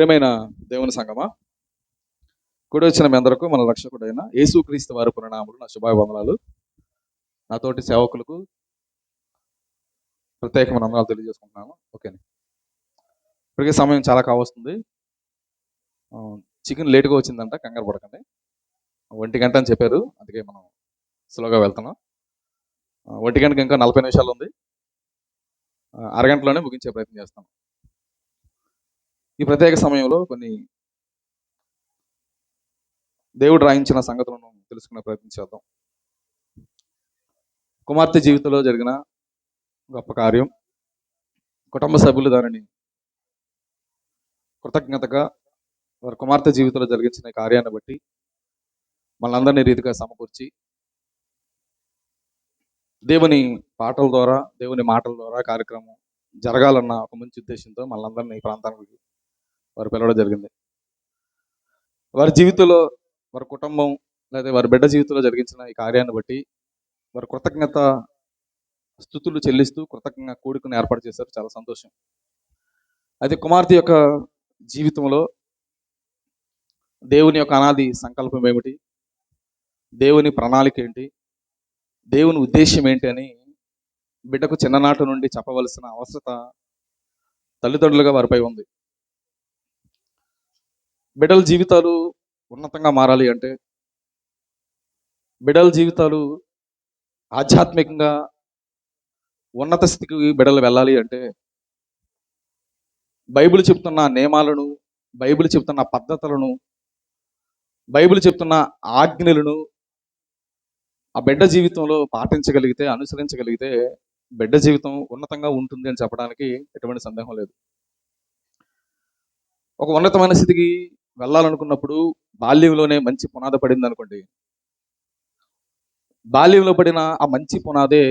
ప్రియమైన దేవుని సంగమా, కూడి వచ్చిన మీ అందరకు మన రక్షకుడైన యేసుక్రీస్తు వారి పురనామములు నా శుభావందనాలు. నాతోటి సేవకులకు ప్రత్యేకమైన వందనాలు తెలియజేసుకుంటున్నాను. ఓకే, ఇప్పటికే సమయం చాలా కావస్తుంది. చికెన్ లేటుగా వచ్చిందంట, కంగారు పడకండి. 1 గంట అని చెప్పారు, అందుకే మనం స్లోగా వెళ్తున్నాం. 1 గంటకి ఇంకా 40 నిమిషాలు ఉంది. అరగంటలోనే ముగించే ప్రయత్నం చేస్తాం. ఈ ప్రత్యేక సమయంలో కొన్ని దేవుడు రాయించిన సంగతులను తెలుసుకునే ప్రయత్నం చేద్దాం. కుమార్తె జీవితంలో జరిగిన గొప్ప కార్యం, కుటుంబ సభ్యులు దానిని కృతజ్ఞతగా వారి కుమార్తె జీవితంలో జరిగించిన కార్యాన్ని బట్టి మనందరినీ రీతిగా సమకూర్చి దేవుని పాటల ద్వారా, దేవుని మాటల ద్వారా కార్యక్రమం జరగాలన్న ఒక మంచి ఉద్దేశంతో మనందరినీ ఈ ప్రాంతానికి వారు పిలవడం జరిగింది. వారి జీవితంలో, వారి కుటుంబం లేదా వారి బిడ్డ జీవితంలో జరిగించిన ఈ కార్యాన్ని బట్టి వారి కృతజ్ఞత స్తుతులు చెల్లిస్తూ కృతజ్ఞ కూడుకుని ఏర్పాటు చేశారు. చాలా సంతోషం. అయితే కుమార్తె యొక్క జీవితంలో దేవుని యొక్క అనాది సంకల్పం ఏమిటి, దేవుని ప్రణాళిక ఏంటి, దేవుని ఉద్దేశం ఏంటి అని బిడ్డకు చిన్ననాటి నుండి చెప్పవలసిన అవసరత తల్లిదండ్రులుగా వారిపై ఉంది. బిడ్డల జీవితాలు ఉన్నతంగా మారాలి అంటే, బిడ్డల జీవితాలు ఆధ్యాత్మికంగా ఉన్నత స్థితికి బిడ్డలు వెళ్ళాలి అంటే, బైబిల్ చెప్తున్న నియమాలను, బైబిల్ చెప్తున్న పద్ధతులను, బైబిల్ చెప్తున్న ఆజ్ఞలను ఆ బిడ్డ జీవితంలో పాటించగలిగితే, అనుసరించగలిగితే బిడ్డ జీవితం ఉన్నతంగా ఉంటుంది అని చెప్పడానికి ఎటువంటి సందేహం లేదు. ఒక ఉన్నతమైన స్థితికి వెళ్ళాలనుకున్నప్పుడు బాల్యంలోనే మంచి పునాది పడింది అనుకోండి, బాల్యంలో పడిన ఆ మంచి పునాదే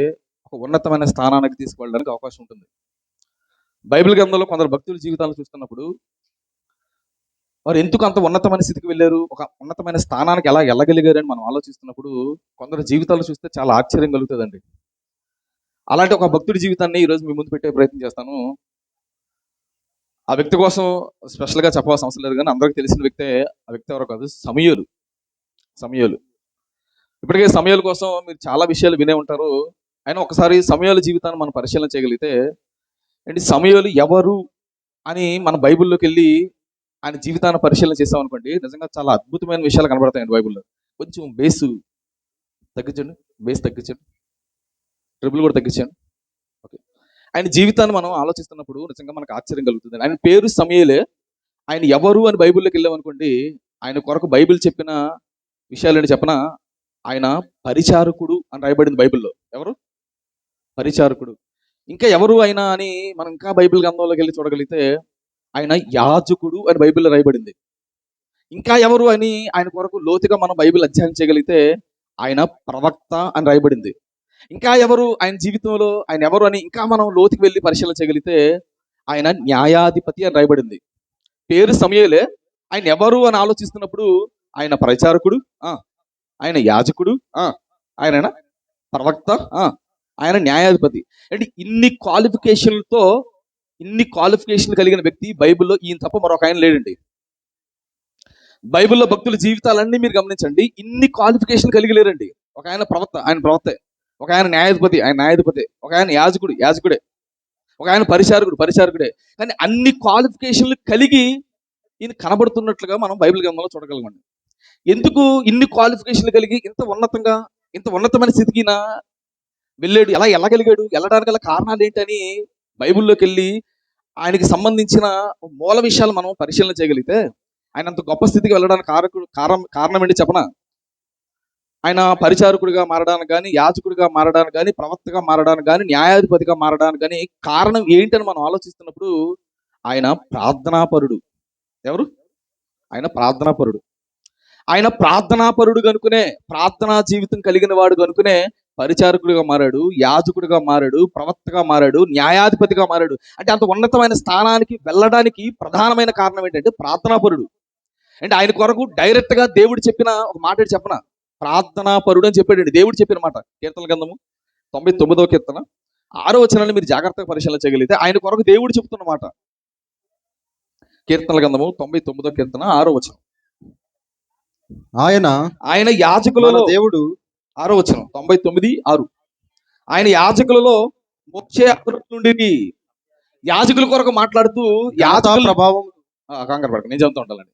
ఒక ఉన్నతమైన స్థానానికి తీసుకువెళ్ళడానికి అవకాశం ఉంటుంది. బైబిల్ గ్రంథంలో కొందరు భక్తుల జీవితాలు చూస్తున్నప్పుడు వారు ఎందుకు అంత ఉన్నతమైన స్థితికి వెళ్ళారు, ఒక ఉన్నతమైన స్థానానికి ఎలా వెళ్ళగలిగారు అని మనం ఆలోచిస్తున్నప్పుడు కొందరు జీవితాలు చూస్తే చాలా ఆశ్చర్యం కలుగుతుందండి. అలాంటి ఒక భక్తుడి జీవితాన్ని ఈరోజు మీ ముందు పెట్టే ప్రయత్నం చేస్తాను. ఆ వ్యక్తి కోసం స్పెషల్గా చెప్పాల్సిన అవసరం లేదు, కానీ అందరికీ తెలిసిన వ్యక్తే. ఆ వ్యక్తి ఎవరో కాదు, సమూయేలు. ఇప్పటికే సమూయేలు కోసం మీరు చాలా విషయాలు వినే ఉంటారు. అయినా ఒకసారి సమూయేలు జీవితాన్ని మనం పరిశీలన చేయగలిగితే, ఏంటి సమూయేలు ఎవరు అని మన బైబిల్లోకి వెళ్ళి ఆయన జీవితాన్ని పరిశీలన చేసామనుకోండి, నిజంగా చాలా అద్భుతమైన విషయాలు కనబడతాయండి బైబిల్లో. కొంచెం బేస్ తగ్గించండి, ట్రిబుల్ కూడా తగ్గించండి. ఓకే, ఆయన జీవితాన్ని మనం ఆలోచిస్తున్నప్పుడు నిజంగా మనకు ఆశ్చర్యం కలుగుతుంది. ఆయన పేరు సమూయేలే. ఆయన ఎవరు అని బైబిల్లోకి వెళ్ళామనుకోండి, ఆయన కొరకు బైబిల్ చెప్పిన విషయాలని చెప్పన, ఆయన పరిచారకుడు అని రాయబడింది బైబిల్లో. ఎవరు? పరిచారకుడు. ఇంకా ఎవరు ఆయన అని మనం ఇంకా బైబిల్ గ్రంథంలోకి వెళ్ళి చూడగలిగితే, ఆయన యాజకుడు అని బైబిల్లో రాయబడింది. ఇంకా ఎవరు అని ఆయన కొరకు లోతుగా మనం బైబిల్ అధ్యయనం చేయగలిగితే, ఆయన ప్రవక్త అని రాయబడింది. ఇంకా ఎవరు ఆయన జీవితంలో, ఆయన ఎవరు అని ఇంకా మనం లోతుకి వెళ్ళి పరిశీలన చేయగలిగితే, ఆయన న్యాయాధిపతి అని రాయబడింది. పేరు సమూయేలే. ఆయన ఎవరు అని ఆలోచిస్తున్నప్పుడు ఆయన ప్రచారకుడు, ఆయన యాజకుడు, ఆయన ప్రవక్త, ఆయన న్యాయాధిపతి. అంటే ఇన్ని క్వాలిఫికేషన్లు కలిగిన వ్యక్తి బైబిల్లో ఈయన తప్ప మరొక ఆయన లేడండి. బైబిల్లో భక్తుల జీవితాలన్నీ మీరు గమనించండి, ఇన్ని క్వాలిఫికేషన్ కలిగి లేరండి. ఒక ఆయన ప్రవక్త, ఆయన ప్రవక్తే. ఒక ఆయన న్యాయాధిపతి, ఆయన న్యాయాధిపతే. ఒక ఆయన యాజకుడే. ఒక ఆయన పరిచారకుడే. కానీ అన్ని క్వాలిఫికేషన్లు కలిగి ఈయన కనబడుతున్నట్లుగా మనం బైబిల్ గ్రంథంలో చూడగలమండి. ఎందుకు ఇన్ని క్వాలిఫికేషన్లు కలిగి ఇంత ఉన్నతమైన స్థితికి వెళ్ళాడు, ఎలా వెళ్ళగలిగాడు, వెళ్ళడానికి గల కారణాలు ఏంటని బైబిల్లోకి వెళ్ళి ఆయనకి సంబంధించిన మూల విషయాలు మనం పరిశీలన చేయగలిగితే, ఆయన అంత గొప్ప స్థితికి వెళ్ళడానికి కారణం ఏంటి చెప్పనా? ఆయన పరిచారకుడిగా మారడానికి కానీ, యాజకుడిగా మారడానికి కానీ, ప్రవక్తగా మారడానికి కానీ, న్యాయాధిపతిగా మారడానికి కానీ కారణం ఏంటని మనం ఆలోచిస్తున్నప్పుడు ఆయన ప్రార్థనాపరుడు. ఎవరు? ఆయన ప్రార్థనాపరుడు. ఆయన ప్రార్థనాపరుడు కనుకునే, ప్రార్థనా జీవితం కలిగిన వాడు కనుకునే పరిచారకుడిగా మారాడు, యాజకుడిగా మారాడు, ప్రవక్తగా మారాడు, న్యాయాధిపతిగా మారాడు. అంటే అంత ఉన్నతమైన స్థానానికి వెళ్ళడానికి ప్రధానమైన కారణం ఏంటంటే ప్రార్థనాపరుడు. అంటే ఆయన కొరకు డైరెక్ట్గా దేవుడు చెప్పిన ఒక మాట చెప్పన, ప్రార్థనాపరుడు అని చెప్పాడండి. దేవుడు చెప్పిన మాట కీర్తన గ్రంథము 99వ కీర్తన 6వ వచనాన్ని మీరు జాగ్రత్తగా పరిశీలన చేయగలిగితే ఆయన కొరకు దేవుడు చెప్తున్న మాట. కీర్తనల గ్రంథము 99వ కీర్తన 6వ వచనం. ఆయన ఆయన మన యాజకులలో దేవుడు 6వ వచనం 99:6. ఆయన యాజకులలో మోషే నుండి యాజకుల కొరకు మాట్లాడుతూ ఘనతా యాజకులు ప్రభావం కంగారు పడక నేను చెబుతూ ఉంటానండి.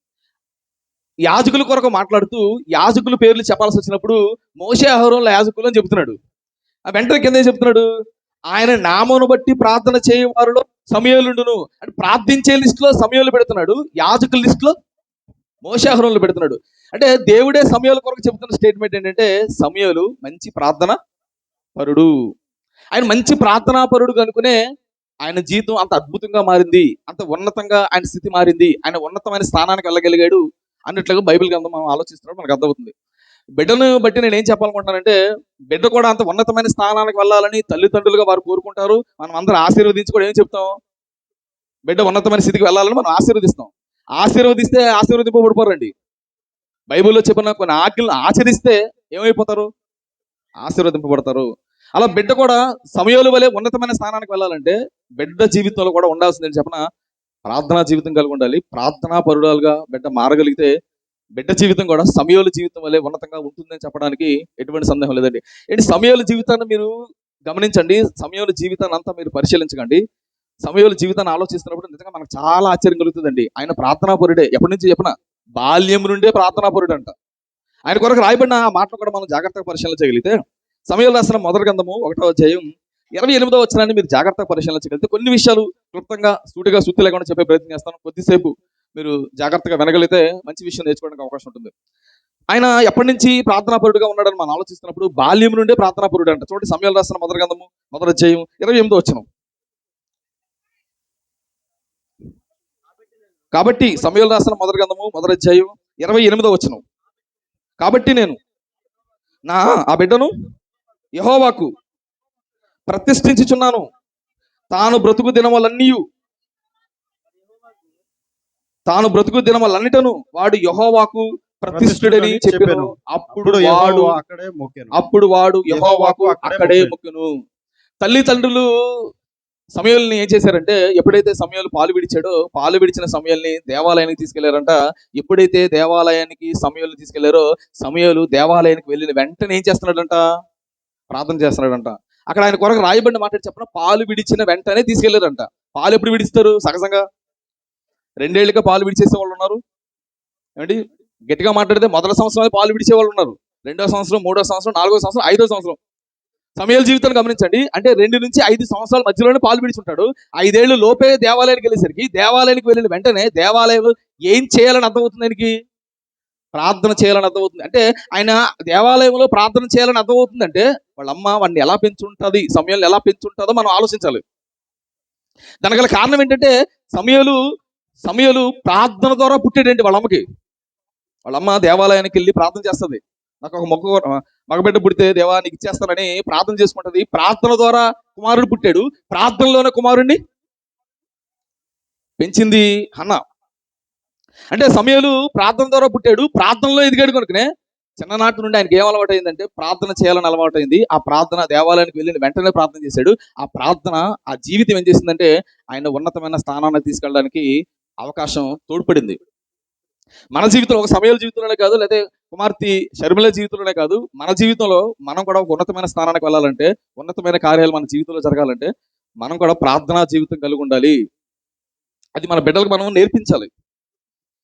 యాజకుల కొరకు మాట్లాడుతూ యాజకుల పేర్లు చెప్పాల్సి వచ్చినప్పుడు మోషే అహరోనుల యాజకులు అని చెప్తున్నాడు. ఆ వెంటనే కింద ఏం చెప్తున్నాడు? ఆయన నామమును బట్టి ప్రార్థన చేయవారిలో సమయలుండును అంటే ప్రార్థించే లిస్ట్ లో సమయాలు పెడుతున్నాడు, యాజకుల లిస్ట్ లో మోషే అహరోనులు పెడుతున్నాడు. అంటే దేవుడే సమయాల కొరకు చెబుతున్న స్టేట్మెంట్ ఏంటంటే సమయాలు మంచి ప్రార్థన పరుడు. ఆయన మంచి ప్రార్థనా పరుడు కనుకునే ఆయన జీవితం అంత అద్భుతంగా మారింది, అంత ఉన్నతంగా ఆయన స్థితి మారింది, ఆయన ఉన్నతమైన స్థానానికి వెళ్ళగలిగాడు అన్నట్లుగా బైబిల్ గ్రంథం మనం ఆలోచిస్తున్నాడు, మనకు అర్థమవుతుంది. బిడ్డను బట్టి నేను ఏం చెప్పాలనుకుంటున్నానంటే బిడ్డ కూడా అంత ఉన్నతమైన స్థానానికి వెళ్ళాలని తల్లిదండ్రులుగా వారు కోరుకుంటారు. మనం అందరూ ఆశీర్వదించి కూడా ఏం చెప్తాం? బిడ్డ ఉన్నతమైన స్థితికి వెళ్ళాలని మనం ఆశీర్వదిస్తాం. ఆశీర్వదిస్తే ఆశీర్వదింపబడిపోరండి. బైబిల్లో చెప్పిన కొన్ని ఆజ్ఞలను ఆచరిస్తే ఏమైపోతారు? ఆశీర్వదింపబడతారు. అలా బిడ్డ కూడా సమయాల వలె ఉన్నతమైన స్థానానికి వెళ్ళాలంటే బిడ్డ జీవితంలో కూడా ఉండాల్సిందని చెప్పిన ప్రార్థనా జీవితం కలిగి ఉండాలి. ప్రార్థనా పరుడాలుగా బిడ్డ మారగలిగితే బిడ్డ జీవితం కూడా సమయాల జీవితం వల్లే ఉన్నతంగా ఉంటుందని చెప్పడానికి ఎటువంటి సందేహం లేదండి. ఏంటి సమయాల జీవితాన్ని మీరు గమనించండి, సమయాల జీవితాన్ని అంతా మీరు పరిశీలించకండి. సమయాల జీవితాన్ని ఆలోచిస్తున్నప్పుడు నిజంగా మనకు చాలా ఆశ్చర్యం కలుగుతుందండి. ఆయన ప్రార్థనా పరుడే. ఎప్పటి నుంచి చెప్పిన బాల్యం నుండే ప్రార్థనా పరుడు అంట. ఆయన కొరకు రాయబడిన ఆ మాటలు కూడా మనం జాగ్రత్తగా పరిశీలన చేయగలిగితే సమయాలు రాసిన మొదటి గ్రంథము 1వ అధ్యాయం 28వ వచనాన్ని మీరు జాగ్రత్తగా పరిశీలన చేయగలిగితే కొన్ని విషయాలు క్లుప్తంగా సూటిగా సుత్తి లేకుండా చెప్పే ప్రయత్నం చేస్తాను. కొద్దిసేపు మీరు జాగ్రత్తగా వినగలిగితే మంచి విషయం నేర్చుకోవడానికి అవకాశం ఉంటుంది. ఆయన ఎప్పటి నుంచి ప్రార్థనాపరుడుగా ఉన్నాడని మనం ఆలోచిస్తున్నప్పుడు బాల్యం నుండే ప్రార్థనాపరుడు అంట. చూడండి సమయాలు రాసిన మొదటి గ్రంథము 1వ అధ్యాయం 28వ వచనం. కాబట్టి సమయాలు రాసిన మొదటి గ్రంథము 1వ అధ్యాయం 28వ వచనం. కాబట్టి నేను ఆ బిడ్డను యెహోవాకు ప్రతిష్ఠించుచున్నాను, తాను బ్రతుకు దినములన్నిటను వాడు యెహోవాకు ప్రతిష్ఠుడని చెప్పెను. అప్పుడు వాడు యెహోవాకు అక్కడే మొక్కెను. తల్లిదండ్రులు సమయాల్ని ఏం చేశారంటే ఎప్పుడైతే సమయాలు పాలు విడిచిన సమయాల్ని దేవాలయానికి తీసుకెళ్లారంట. ఎప్పుడైతే దేవాలయానికి సమయాలు తీసుకెళ్లారో సమయాలు దేవాలయానికి వెళ్ళిన వెంటనే ఏం చేస్తున్నాడంట? ప్రార్థన చేస్తున్నాడంట. అక్కడ ఆయన కొరకు రాయబడిన మాట చెప్పిన పాలు విడిచిన వెంటనే తీసుకెళ్లారంట. పాలు ఎప్పుడు విడిస్తారు? సహజంగా 2 ఏళ్ళుగా పాలు విడిచేసే వాళ్ళు ఉన్నారు. ఏమండి గట్టిగా మాట్లాడితే మొదటి సంవత్సరం పాలు విడిచే వాళ్ళు ఉన్నారు, 2వ సంవత్సరం, 3వ సంవత్సరం, 4వ సంవత్సరం, 5వ సంవత్సరం. సమయాల జీవితాన్ని గమనించండి. అంటే 2 నుంచి 5 సంవత్సరాల మధ్యలోనే పాలు విడిచుంటాడు. 5 ఏళ్ళు లోపే దేవాలయానికి వెళ్ళేసరికి దేవాలయానికి వెళ్ళిన వెంటనే దేవాలయంలో ఏం చేయాలని అర్థమవుతుంది? ఆయనకి ప్రార్థన చేయాలని అర్థమవుతుంది. అంటే ఆయన దేవాలయంలో ప్రార్థన చేయాలని అర్థమవుతుందంటే వాళ్ళ అమ్మ వాడిని ఎలా పెంచుంటుంది, సమయాలు ఎలా పెంచుంటుందో మనం ఆలోచించాలి. దానికి గల కారణం ఏంటంటే సమయాలు ప్రార్థన ద్వారా పుట్టేటండి వాళ్ళ అమ్మకి. వాళ్ళ అమ్మ దేవాలయానికి వెళ్ళి ప్రార్థన చేస్తుంది. నాకు ఒక మగబిడ్డ పుడితే దేవా నీకు ఇచ్చేస్తానని ప్రార్థన చేసుకుంటది. ప్రార్థన ద్వారా కుమారుడు పుట్టాడు. ప్రార్థనలోనే కుమారుడిని పెంచింది హన్నా. అంటే సమయాలు ప్రార్థన ద్వారా పుట్టాడు, ప్రార్థనలో ఎదిగాడు కనుకనే చిన్ననాటి నుండి ఆయనకి ఏం అలవాటు అయిందంటే ప్రార్థన చేయాలని అలవాటు అయింది. ఆ ప్రార్థన దేవాలయానికి వెళ్ళిన వెంటనే ప్రార్థన చేశాడు. ఆ ప్రార్థన ఆ జీవితం ఏం చేసిందంటే ఆయన ఉన్నతమైన స్థానాన్ని తీసుకెళ్ళడానికి అవకాశం తోడ్పడింది. మన జీవితంలో ఒక సమయాల జీవితంలోనే కాదు, లేదా కుమార్తె షర్మిల జీవితంలోనే కాదు, మన జీవితంలో మనం కూడా ఒక ఉన్నతమైన స్థానానికి వెళ్ళాలంటే, ఉన్నతమైన కార్యాలు మన జీవితంలో జరగాలంటే మనం కూడా ప్రార్థనా జీవితం కలిగి ఉండాలి. అది మన బిడ్డలకు మనం నేర్పించాలి.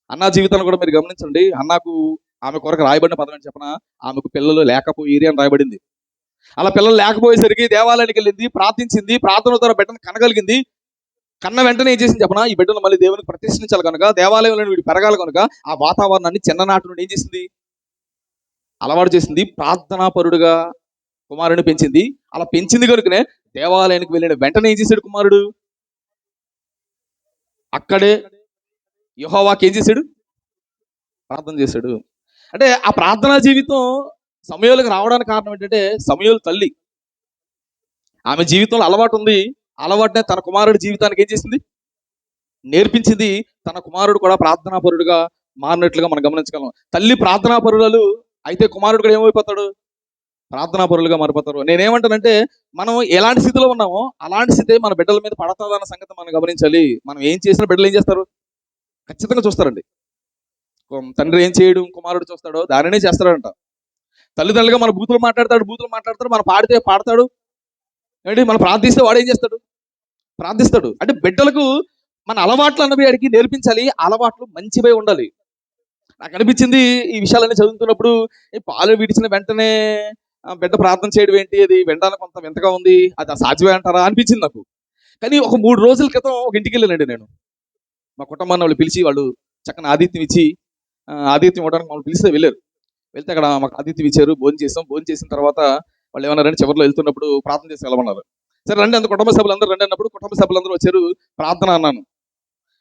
అన్నా జీవితాన్ని కూడా మీరు గమనించండి. అన్నాకు ఆమె కొరకు రాయబడిన పదం అని చెప్పిన ఆమెకు పిల్లలు లేకపోయిరి అని రాయబడింది. అలా పిల్లలు లేకపోయేసరికి దేవాలయానికి వెళ్ళింది, ప్రార్థించింది, ప్రార్థన ద్వారా బిడ్డను కనగలిగింది. కన్న వెంటనే ఏం చేసింది చెప్పనా? ఈ బిడ్డను మళ్ళీ దేవునికి ప్రతిష్ఠించాలి కనుక, దేవాలయంలో వీడు పెరగాలి కనుక ఆ వాతావరణాన్ని చిన్ననాటి నుండి ఏం చేసింది? అలవాటు చేసింది. ప్రార్థనా పరుడుగా కుమారుడిని పెంచింది. అలా పెంచింది కనుకనే దేవాలయానికి వెళ్ళిన వెంటనే ఏం చేశాడు కుమారుడు? అక్కడే యెహోవాకి ఏం చేశాడు? ప్రార్థన చేశాడు. అంటే ఆ ప్రార్థనా జీవితం సమయాలకు రావడానికి కారణం ఏంటంటే సమయాలు తల్లి, ఆమె జీవితంలో అలవాటు ఉంది. అలవాటునే తన కుమారుడి జీవితానికి ఏం చేసింది? నేర్పించింది. తన కుమారుడు కూడా ప్రార్థనాపరుడుగా మారినట్లుగా మనం గమనించగలం. తల్లి ప్రార్థనాపరులు అయితే కుమారుడు కూడా ఏమైపోతాడు? ప్రార్థనాపరులుగా మారిపోతారు. నేనేమంటానంటే మనం ఎలాంటి స్థితిలో ఉన్నామో అలాంటి స్థితి మన బిడ్డల మీద పడతాదన్న సంగతి మనం గమనించాలి. మనం ఏం చేసిన బిడ్డలు ఏం చేస్తారు? ఖచ్చితంగా చూస్తారండి. తండ్రి ఏం చేయడం కుమారుడు చూస్తాడో దానినే చేస్తాడంట. తల్లిదండ్రులుగా మన బూతులు మాట్లాడతాడు, మన పాడితే పాడతాడు. ఏంటి మనం ప్రార్థిస్తే వాడు ఏం చేస్తాడు? ప్రార్థిస్తాడు. అంటే బిడ్డలకు మన అలవాట్లు అన్నవి అడిగి నేర్పించాలి. అలవాట్లు మంచివై ఉండాలి. నాకు అనిపించింది ఈ విషయాలన్నీ చదువుతున్నప్పుడు, ఈ పాలు విడిచిన వెంటనే బిడ్డ ప్రార్థన చేయడం ఏంటి, అది వినడానికి కొంత వింతగా ఉంది, అది సాధ్యమే అంటారా అనిపించింది నాకు. కానీ ఒక 3 రోజుల క్రితం ఒక ఇంటికి వెళ్ళానండి నేను. మా కుటుంబాన్ని వాళ్ళు పిలిచి, వాళ్ళు చక్కని ఆతిథ్యం ఇచ్చి, ఆతిథ్యం ఇవ్వడానికి మమ్మల్ని పిలిస్తే వెళ్ళారు. వెళ్తే అక్కడ మాకు ఆతిథ్యం ఇచ్చారు, భోజనం చేసిన తర్వాత వాళ్ళు ఏమన్నారంటే చివరిలో వెళ్తున్నప్పుడు ప్రార్థన చేసి వెళ్ళమన్నారు. సరే రండి, అంత కుటుంబ సభ్యులందరూ రండి అన్నప్పుడు కుటుంబ సభ్యులందరూ వచ్చారు. ప్రార్థన అన్నాను.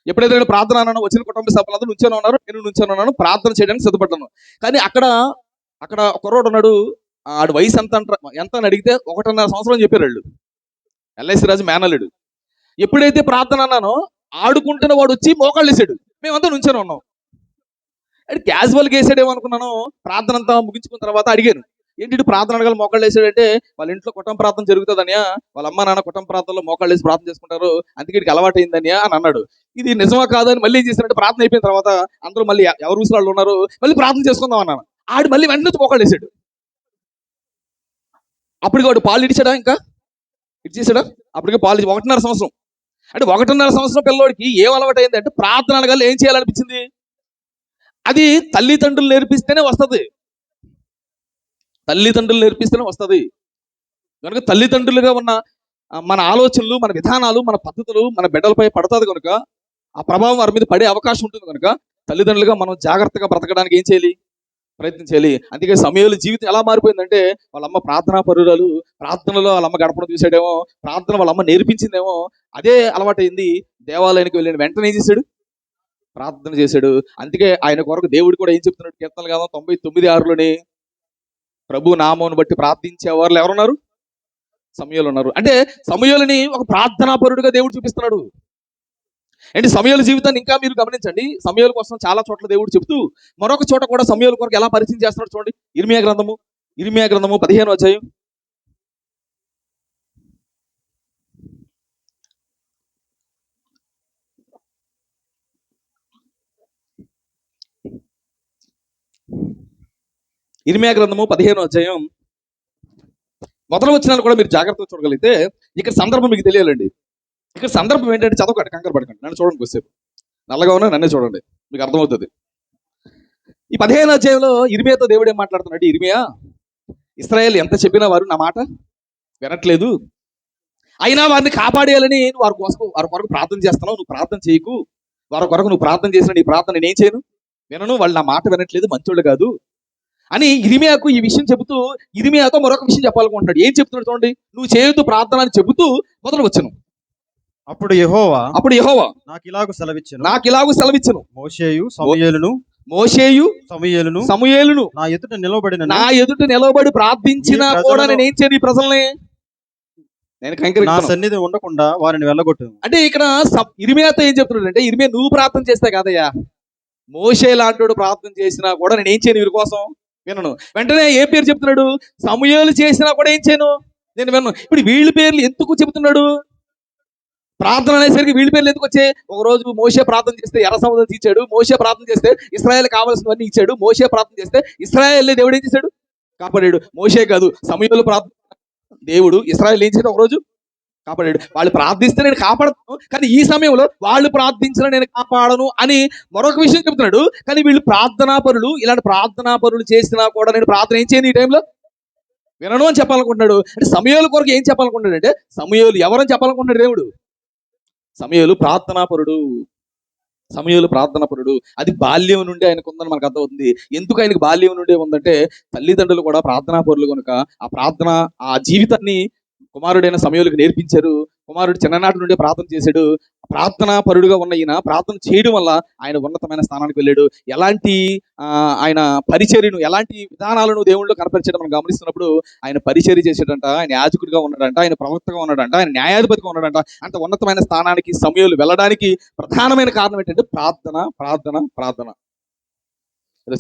ఎప్పుడైతే నేను ప్రార్థన అన్నాను, వచ్చిన కుటుంబ సభ్యులందరూ నుంచొని ఉన్నారు, నేను నుంచొని ఉన్నాను, ప్రార్థన చేయడానికి సిద్ధపడ్డాను. కానీ అక్కడ అక్కడ కుర్రోడు ఉన్నాడు. ఆడు వయసు ఎంత అని అడిగితే 1.5 సంవత్సరం అని చెప్పారు వాళ్ళు. ఎల్ఐసి రాజు మేనల్లుడు. ఎప్పుడైతే ప్రార్థన అన్నానో ఆడుకుంటున్న వాడు వచ్చి మోకాళ్ళు వేసాడు. మేమంతా నుంచొని ఉన్నాం. అంటే క్యాజువల్గా వేసాడేమో అనుకున్నాను. ప్రార్థన అంతా ముగించుకున్న తర్వాత అడిగాను, ఏంటి ప్రార్థన అడగాలి మోకాళ్ళు వేసాడంటే, వాళ్ళ ఇంట్లో కుటుంబ ప్రార్థన జరుగుతుందనియా, వాళ్ళ అమ్మ నాన్న కుటుంబ ప్రార్థనలో మోకాళ్ళు వేసి ప్రార్థన చేసుకుంటారు, అందుకే ఇక్కడికి అలవాటు అయిందనియా అని అన్నాడు. ఇది నిజమా కాదని మళ్ళీ ఏం చేశారంటే, ప్రార్థన అయిపోయిన తర్వాత అందరూ మళ్ళీ ఎవరు ఊసులు ఉన్నారు, మళ్ళీ ప్రార్థన చేసుకుందాం అన్నాను. ఆడు మళ్ళీ వెంటనే మోకాళ్ళు వేసాడు. అప్పటికి వాడు పాలు ఇడిచాడా, ఇంకా ఇచ్చేసాడా? అప్పటికే పాలు 1.5 సంవత్సరం. అంటే 1.5 సంవత్సరం పిల్లవాడికి ఏం అలవాటు అయింది అంటే, ప్రార్థన అనగానే ఏం చేయాలనిపించింది? అది తల్లిదండ్రులు నేర్పిస్తేనే వస్తుంది. తల్లిదండ్రులు నేర్పిస్తేనే వస్తుంది. కనుక తల్లిదండ్రులుగా ఉన్న మన ఆలోచనలు, మన విధానాలు, మన పద్ధతులు మన బిడ్డలపై పడుతుంది కనుక, ఆ ప్రభావం వారి మీద పడే అవకాశం ఉంటుంది కనుక, తల్లిదండ్రులుగా మనం జాగ్రత్తగా బ్రతకడానికి ఏం చేయాలి? ప్రయత్నం చేయాలి. అందుకే సమయాల జీవితం ఎలా మారిపోయిందంటే, వాళ్ళమ్మ ప్రార్థనా పరురాలు, ప్రార్థనలో వాళ్ళమ్మ గడపడం చూసాడేమో, ప్రార్థన వాళ్ళమ్మ నేర్పించిందేమో, అదే అలవాటైంది. దేవాలయానికి వెళ్ళిన వెంటనే ఏం చేశాడు? ప్రార్థన చేశాడు. అందుకే ఆయన కొరకు దేవుడు కూడా ఏం చెప్తున్నాడు? కీర్తనలు కదా 99:6లోని, ప్రభు నామమును బట్టి ప్రార్థించే వారు ఎవరున్నారు? సమూయేలు ఉన్నారు. అంటే సమూయేలుని ఒక ప్రార్థనా పరుడుగా దేవుడు చూపిస్తున్నాడు. అంటే సమూయేలు జీవితాన్ని ఇంకా మీరు గమనించండి. సమూయేలు కోసం చాలా చోట్ల దేవుడు చెబుతూ, మరొక చోట కూడా సమూయేలు కొరకు ఎలా పరిచయం చేస్తున్నాడు చూడండి. ఇర్మియా గ్రంథము 15వ అధ్యాయం. ఇర్మియా గ్రంథము 15వ అధ్యాయం మొదలు వచ్చినాలు కూడా మీరు జాగ్రత్తగా చూడగలిగితే, ఇక్కడ సందర్భం మీకు తెలియాలండి. ఇక్కడ సందర్భం ఏంటంటే, చదవకండి, కంగారు పడకండి, నన్ను చూడండి కొద్దిసేపు. నల్లగా ఉన్నా నన్నే చూడండి, మీకు అర్థమవుతుంది. ఈ 15వ అధ్యాయంలో ఇర్మియాతో దేవుడు ఏం మాట్లాడుతున్నాడు? ఇర్మియా, ఇశ్రాయేల్ ఎంత చెప్పినా వారు నా మాట వినట్లేదు, అయినా వారిని కాపాడేయాలని వారి కొరకు ప్రార్థన చేస్తున్నావు. నువ్వు ప్రార్థన చేయకు, వారి కొరకు నువ్వు ప్రార్థన చేసిన నీ ప్రార్థన నేనేం చేయను, వినను, వాళ్ళు నా మాట వినట్లేదు, మంచోళ్ళు కాదు అని ఇర్మియాకు ఈ విషయం చెబుతూ, ఇర్మియాతో మరొక విషయం చెప్పాలనుకుంటున్నాడు. ఏం చెప్తున్నాడు చూడండి. నువ్వు చేయొద్దు ప్రార్థన అని చెబుతూ మొదలు వచ్చను. అప్పుడు యెహోవా నాకు ఇలాగు సెలవిచ్చును, మోషేయు సమూయేలును నా ఎదుట నిలబడి ప్రార్థించినా కూడా నేను ఏం చేయను, ఈ ప్రజల్ని నేను నా సన్నిధి ఉండకుండా వారిని వెళ్ళగొట్టు. అంటే ఇక్కడ ఇర్మియాతో ఏం చెప్తున్నాడు అంటే, ఇర్మియా నువ్వు ప్రార్థన చేస్తే కాదయ్యా, మోషే లాంటి ప్రార్థన చేసినా కూడా నేను ఏం చేయను వీరి కోసం, వినను. వెంటనే ఏ పేరు చెప్తున్నాడు? సమూయేలు చేసినా కూడా ఏం చేయను, నేను వినను. ఇప్పుడు వీళ్ళ పేర్లు ఎందుకు చెబుతున్నాడు? ప్రార్థన అనేసరికి వీళ్ళ పేర్లు ఎందుకు వచ్చాయి? ఒక రోజు మోషే ప్రార్థన చేస్తే ఎర్ర సముద్రం తీర్చాడు, మోషే ప్రార్థన చేస్తే ఇశ్రాయేల్ కావాల్సినవన్నీ ఇచ్చాడు, మోషే ప్రార్థన చేస్తే ఇశ్రాయేల్ దేవుడు ఏం చేశాడు? కాపాడాడు. మోషే కాదు, సమూయేలు ప్రార్థన దేవుడు ఇశ్రాయేల్ ఏం చేశాడు? ఒక రోజు కాపాడాడు. వాళ్ళు ప్రార్థిస్తే నేను కాపాడతాను, కానీ ఈ సమయంలో వాళ్ళు ప్రార్థించిన నేను కాపాడను అని మరొక విషయం చెప్తున్నాడు. కానీ వీళ్ళు ప్రార్థనా పరులు, ఇలాంటి ప్రార్థనా పరులు చేసినా కూడా నేను ప్రార్థన ఏం చేయను ఈ టైంలో, వినను అని చెప్పాలనుకుంటున్నాడు. అంటే సమూయేలు కొరకు ఏం చెప్పాలనుకుంటున్నాడు అంటే, సమూయేలు ఎవరని చెప్పాలనుకుంటున్నాడు దేవుడు? సమూయేలు ప్రార్థనాపరుడు. అది బాల్యం నుండి ఆయనకు ఉందని మనకు అర్థమవుతుంది. ఎందుకు ఆయనకు బాల్యం నుండే ఉందంటే, తల్లిదండ్రులు కూడా ప్రార్థనాపరులు కనుక ఆ జీవితాన్ని కుమారుడైన సమూయేలుకు నేర్పించారు. కుమారుడు చిన్ననాటి నుండే ప్రార్థన చేశాడు. ప్రార్థనా పరుడుగా ఉన్న ఈయన ప్రార్థన చేయడం వల్ల ఆయన ఉన్నతమైన స్థానానికి వెళ్ళాడు. ఎలాంటి ఆయన పరిచర్యను, ఎలాంటి విధానాలను దేవుళ్ళు కనపరిచడం మనం గమనిస్తున్నప్పుడు, ఆయన పరిచర్య చేసేటంట, ఆయన యాజకుడిగా ఉన్నాడంట, ఆయన ప్రవక్తగా ఉన్నాడంట, ఆయన న్యాయాధిపతిగా ఉన్నాడంట. అంత ఉన్నతమైన స్థానానికి సమూయేలు వెళ్ళడానికి ప్రధానమైన కారణం ఏంటంటే ప్రార్థన.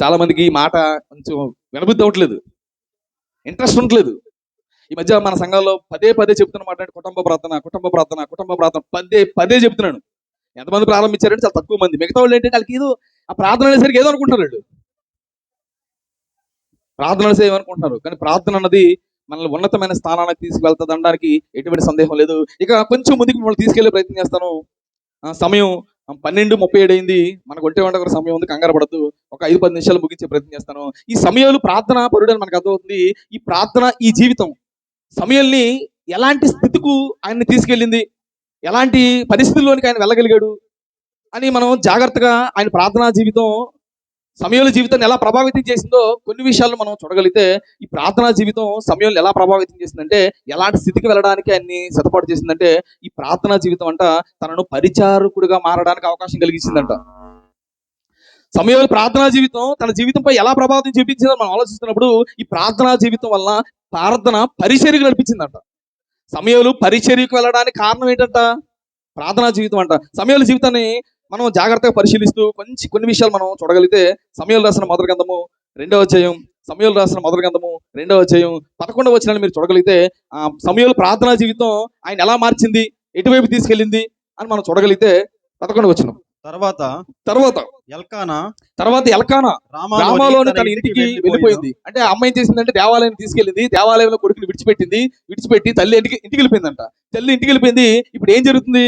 చాలా మందికి ఈ మాట కొంచెం వినబుద్ధి అవ్వట్లేదు, ఇంట్రెస్ట్ ఉండట్లేదు. ఈ మధ్య మన సంఘంలో పదే చెప్తున్న మాట అంటే, కుటుంబ ప్రార్థన పదే చెప్తున్నాను. ఎంతమంది ప్రారంభించారంటే చాలా తక్కువ మంది. మిగతా వాళ్ళు ఏంటంటే వాళ్ళకి ఏదో ఆ ప్రార్థన అనేసరికి ఏదో అనుకుంటున్నారు వాళ్ళు. ప్రార్థన అనేసి ఏమనుకుంటున్నారు, కానీ ప్రార్థన అన్నది మనల్ని ఉన్నతమైన స్థానానికి తీసుకువెళ్తుంది అనడానికి ఎటువంటి సందేహం లేదు. ఇక కొంచెం ముందుకు మిమ్మల్ని తీసుకెళ్లే ప్రయత్నం చేస్తాను. సమయం 12:37 అయింది. మనకు ఒంటి గంట వరకు సమయం ఉంది, కంగారు పడద్దు. ఒక 5-10 నిమిషాలు ముగించే ప్రయత్నం చేస్తాను. ఈ సమయాలు ప్రార్థన పరుడు అని మనకు అర్థమవుతుంది. ఈ ప్రార్థన ఈ జీవితం సమయాల్ని ఎలాంటి స్థితికు ఆయన్ని తీసుకెళ్ళింది, ఎలాంటి పరిస్థితుల్లోనికి ఆయన వెళ్ళగలిగాడు అని మనం జాగ్రత్తగా ఆయన ప్రార్థనా జీవితం సమయాల జీవితాన్ని ఎలా ప్రభావితం చేసిందో కొన్ని విషయాలు మనం చూడగలిగితే, ఈ ప్రార్థనా జీవితం సమయాలు ఎలా ప్రభావితం చేసిందంటే, ఎలాంటి స్థితికి వెళ్ళడానికి ఆయన్ని సిద్ధపాటు చేసిందంటే, ఈ ప్రార్థనా జీవితం అంట తనను పరిచారకుడిగా మారడానికి అవకాశం కలిగించిందంట. సమయాలు ప్రార్థనా జీవితం తన జీవితంపై ఎలా ప్రభావితం చూపించిందో మనం ఆలోచిస్తున్నప్పుడు, ఈ ప్రార్థనా జీవితం వల్ల ప్రార్థన పరిచర్యకు నడిపించిందంట. సమయాలు పరిచర్యకు వెళ్ళడానికి కారణం ఏంటంట? ప్రార్థనా జీవితం అంట. సమయాల జీవితాన్ని మనం జాగ్రత్తగా పరిశీలిస్తూ కొన్ని విషయాలు మనం చూడగలిగితే, సమయాలు రాసిన మొదటి గ్రంథము 2వ అధ్యాయం, సమయాలు రాసిన మొదటి గ్రంథము 2వ అధ్యాయం 11వ వచనాన్ని మీరు చూడగలిగితే, సమయాలు ప్రార్థనా జీవితం ఆయన ఎలా మార్చింది, ఎటువైపు తీసుకెళ్ళింది అని మనం చూడగలిగితే 11వ వచనం. తర్వాత ఎల్కానా రామాలోని తన ఇంటికి వెళ్ళిపోయింది. అంటే ఆ అమ్మాయి ఏం చేసిందంటే దేవాలయం తీసుకెళ్ళింది, దేవాలయంలో కొడుకుని విడిచిపెట్టి తల్లి ఇంటికి వెళ్ళిపోయిందంట. తల్లి ఇంటికి వెళ్ళిపోయింది. ఇప్పుడు ఏం జరుగుతుంది?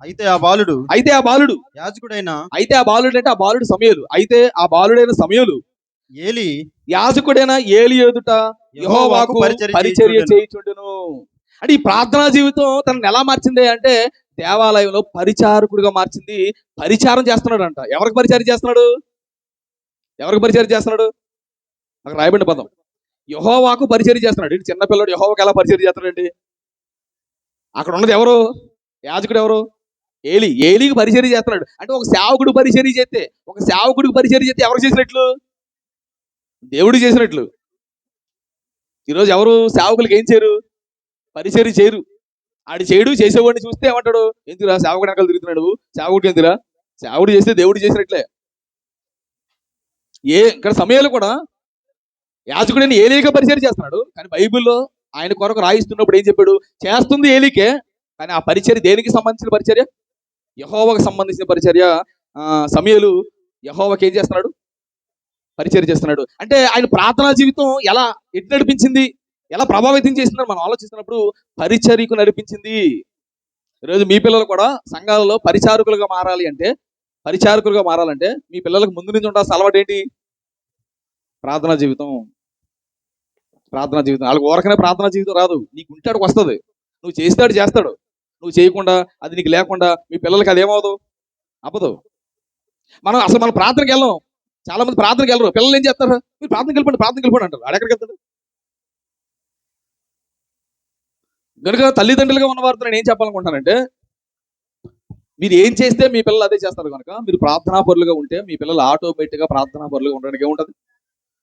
అయితే ఆ బాలుడు యాజకుడైన ఆ బాలుడు సమయలు. అయితే ఆ బాలుడైన సమయలు ఏలి యాజకుడైన ఏలి ఎదుట యెహోవాకు పరిచర్య చేయుచుండెను. అంటే ఈ ప్రార్థనా జీవితం తనని ఎలా మార్చింది అంటే, దేవాలయంలో పరిచారకుడిగా మార్చింది. పరిచారం చేస్తున్నాడు అంట. ఎవరికి పరిచారం చేస్తున్నాడు? అక్కడ రాయబడిన పదం యెహోవాకు పరిచర్య చేస్తున్నాడు. ఇటు చిన్నపిల్లడు యెహోవాకు ఎలా పరిచర్య చేస్తున్నాడండి? అక్కడ ఉన్నది ఎవరు? యాజకుడు ఎవరు? ఏలికి పరిచర్య చేస్తున్నాడు. అంటే ఒక సేవకుడు పరిచర్య చేస్తే, ఎవరు చేసినట్లు? దేవుడు చేసినట్లు. ఈరోజు ఎవరు సేవకులకి ఏం చేయరు? పరిచర్య చేయరు. ఆడు చేయడు, చేసేవాడిని చూస్తే ఏమంటాడు? ఎందుకురా సేవకుడు వెనకాల తిరుగుతున్నాడు, సేవకుడికి ఎందుకురా? సేవకుడు చేస్తే దేవుడు చేసినట్లే. ఇక్కడ సమయాలు కూడా యాజకుడైన ఏలీగా పరిచర్య చేస్తున్నాడు, కానీ బైబిల్లో ఆయన కొరకు రాయిస్తున్నప్పుడు ఏం చెప్పాడు? చేస్తుంది ఏలీకే, కానీ ఆ పరిచర్య దేనికి సంబంధించిన పరిచర్య? యెహోవాకు సంబంధించిన పరిచర్య. సమయాలు యెహోవాకి ఏం చేస్తున్నాడు? పరిచర్య చేస్తున్నాడు. అంటే ఆయన ప్రార్థనా జీవితం ఎటు నడిపించింది, ఎలా ప్రభావితం చేసిందని మనం ఆలోచిస్తున్నప్పుడు పరిచర్యకు నడిపించింది. ఈరోజు మీ పిల్లలు కూడా సంఘాలలో పరిచారకులుగా మారాలంటే మీ పిల్లలకు ముందు నుంచి ఉండాల్సిన అలవాటు ఏంటి? ప్రార్థనా జీవితం. వాళ్ళకి ఊరకనే ప్రార్థనా జీవితం రాదు. నీకు ఉంటాడికి వస్తుంది, నువ్వు చేస్తాడు చేస్తాడు, నువ్వు చేయకుండా అది నీకు లేకుండా మీ పిల్లలకి అదేమవుదు? అవ్వదు. మనం ప్రార్థనకి వెళ్ళాం. చాలా మంది ప్రార్థనకి వెళ్ళరు. పిల్లలు ఏం చేస్తారు? మీరు ప్రార్థనకి వెళ్ళిపోండి అంటారు. ఆడెక్కడికి వెళ్తాడు? కనుక తల్లిదండ్రులుగా ఉన్నవారితో నేను ఏం చెప్పాలనుకుంటానంటే, మీరు ఏం చేస్తే మీ పిల్లలు అదే చేస్తారు. కనుక మీరు ప్రార్థనా పరులుగా ఉంటే మీ పిల్లలు ఆటోమేటిక్గా ప్రార్థనా పరులుగా ఉండడానికి ఏముంటుంది?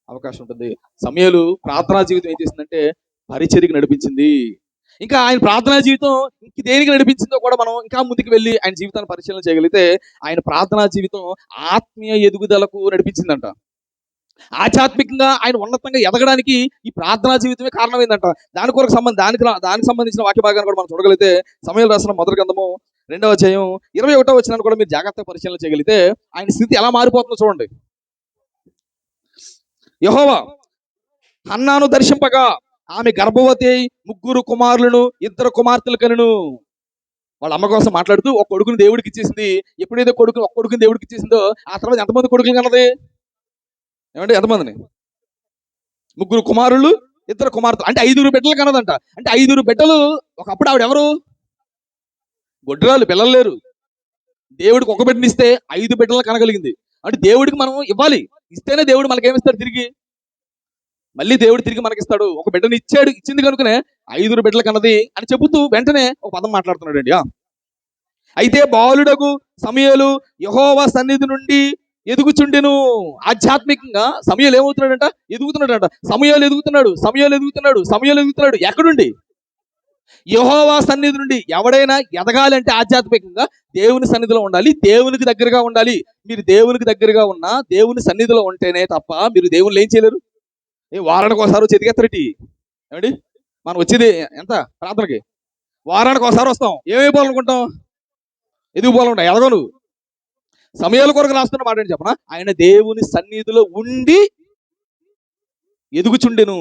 అవకాశం ఉంటుంది. సమయాలు ప్రార్థనా జీవితం ఏం చేసిందంటే పరిచర్యకు నడిపించింది. ఇంకా ఆయన ప్రార్థనా జీవితం దేనికి నడిపించిందో కూడా మనం ఇంకా ముందుకు వెళ్ళి ఆయన జీవితాన్ని పరిశీలన చేయగలిగితే, ఆయన ప్రార్థనా జీవితం ఆత్మీయ ఎదుగుదలకు నడిపించిందంట. ఆధ్యాత్మికంగా ఆయన ఉన్నతంగా ఎదగడానికి ఈ ప్రార్థనా జీవితమే కారణమైందంట. దానికి సంబంధించిన వాక్య భాగాన్ని కూడా మనం చూడగలిగితే, సమయాలు రాసిన మొదటి గ్రంథము 2వ అధ్యాయం 21వ వచనాన్ని కూడా మీరు జాగ్రత్తగా పరిశీలన చేయగలిగితే ఆయన స్థితి ఎలా మారిపోతుందో చూడండి. యెహోవా హన్నాను దర్శింపగా ఆమె గర్భవతి అయి 3 కుమారులను 2 కుమార్తెలు కనును. వాళ్ళ అమ్మ కోసం మాట్లాడుతూ ఒక కొడుకుని దేవుడికి ఇచ్చేసింది. ఎప్పుడైతే ఒక కొడుకుని దేవుడికి ఇచ్చేసిందో ఆ తర్వాత ఎంతమంది కొడుకులు కన్నది? ఏమంటే ఎంతమందిని? 3 కుమారులు 2 కుమార్తెలు, అంటే 5 బిడ్డలు కన్నదంట. అంటే 5 బిడ్డలు. ఒకప్పుడు ఆవిడ ఎవరు? గొడ్రాలు, పిల్లలు లేరు. దేవుడికి ఒక బిడ్డని ఇస్తే 5 బిడ్డలను కనగలిగింది. అంటే దేవుడికి మనం ఇవ్వాలి, ఇస్తేనే దేవుడు మనకేమిస్తాడు తిరిగి. మళ్ళీ దేవుడు తిరిగి మనకిస్తాడు. ఒక బిడ్డని ఇచ్చింది కనుకనే 5 బిడ్డలు కన్నది అని చెబుతూ వెంటనే ఒక పదం మాట్లాడుతున్నాడు అండి. అయితే బాలుడగు సమయలు యెహోవా సన్నిధి నుండి ఎదుగుచుండెను. ఆధ్యాత్మికంగా సమయాలు ఏమవుతున్నాడంట? ఎదుగుతున్నాడంట. సమయాలు ఎదుగుతున్నాడు. ఎక్కడుండి? యెహోవా సన్నిధి నుండి. ఎవడైనా ఎదగాలి అంటే ఆధ్యాత్మికంగా దేవుని సన్నిధిలో ఉండాలి, దేవునికి దగ్గరగా ఉండాలి. మీరు దేవునికి దగ్గరగా ఉన్నా దేవుని సన్నిధిలో ఉంటేనే తప్ప మీరు దేవుళ్ళు ఏం చేయలేరు. వారానికి ఒకసారి వచ్చి ఎదిగెత్తరటి. ఏమండి, మనం వచ్చేది ఎంత ప్రార్థనకి? వారానికి ఒకసారి వస్తాం. ఏమైపోవాలనుకుంటాం? ఎదిగిపోవాలంట, ఎదగవు నువ్వు. సమయాల కొరకు రాస్తున్న మాట ఏంటి చెప్పనా, ఆయన దేవుని సన్నిధిలో ఉండి ఎదుగుచుండెను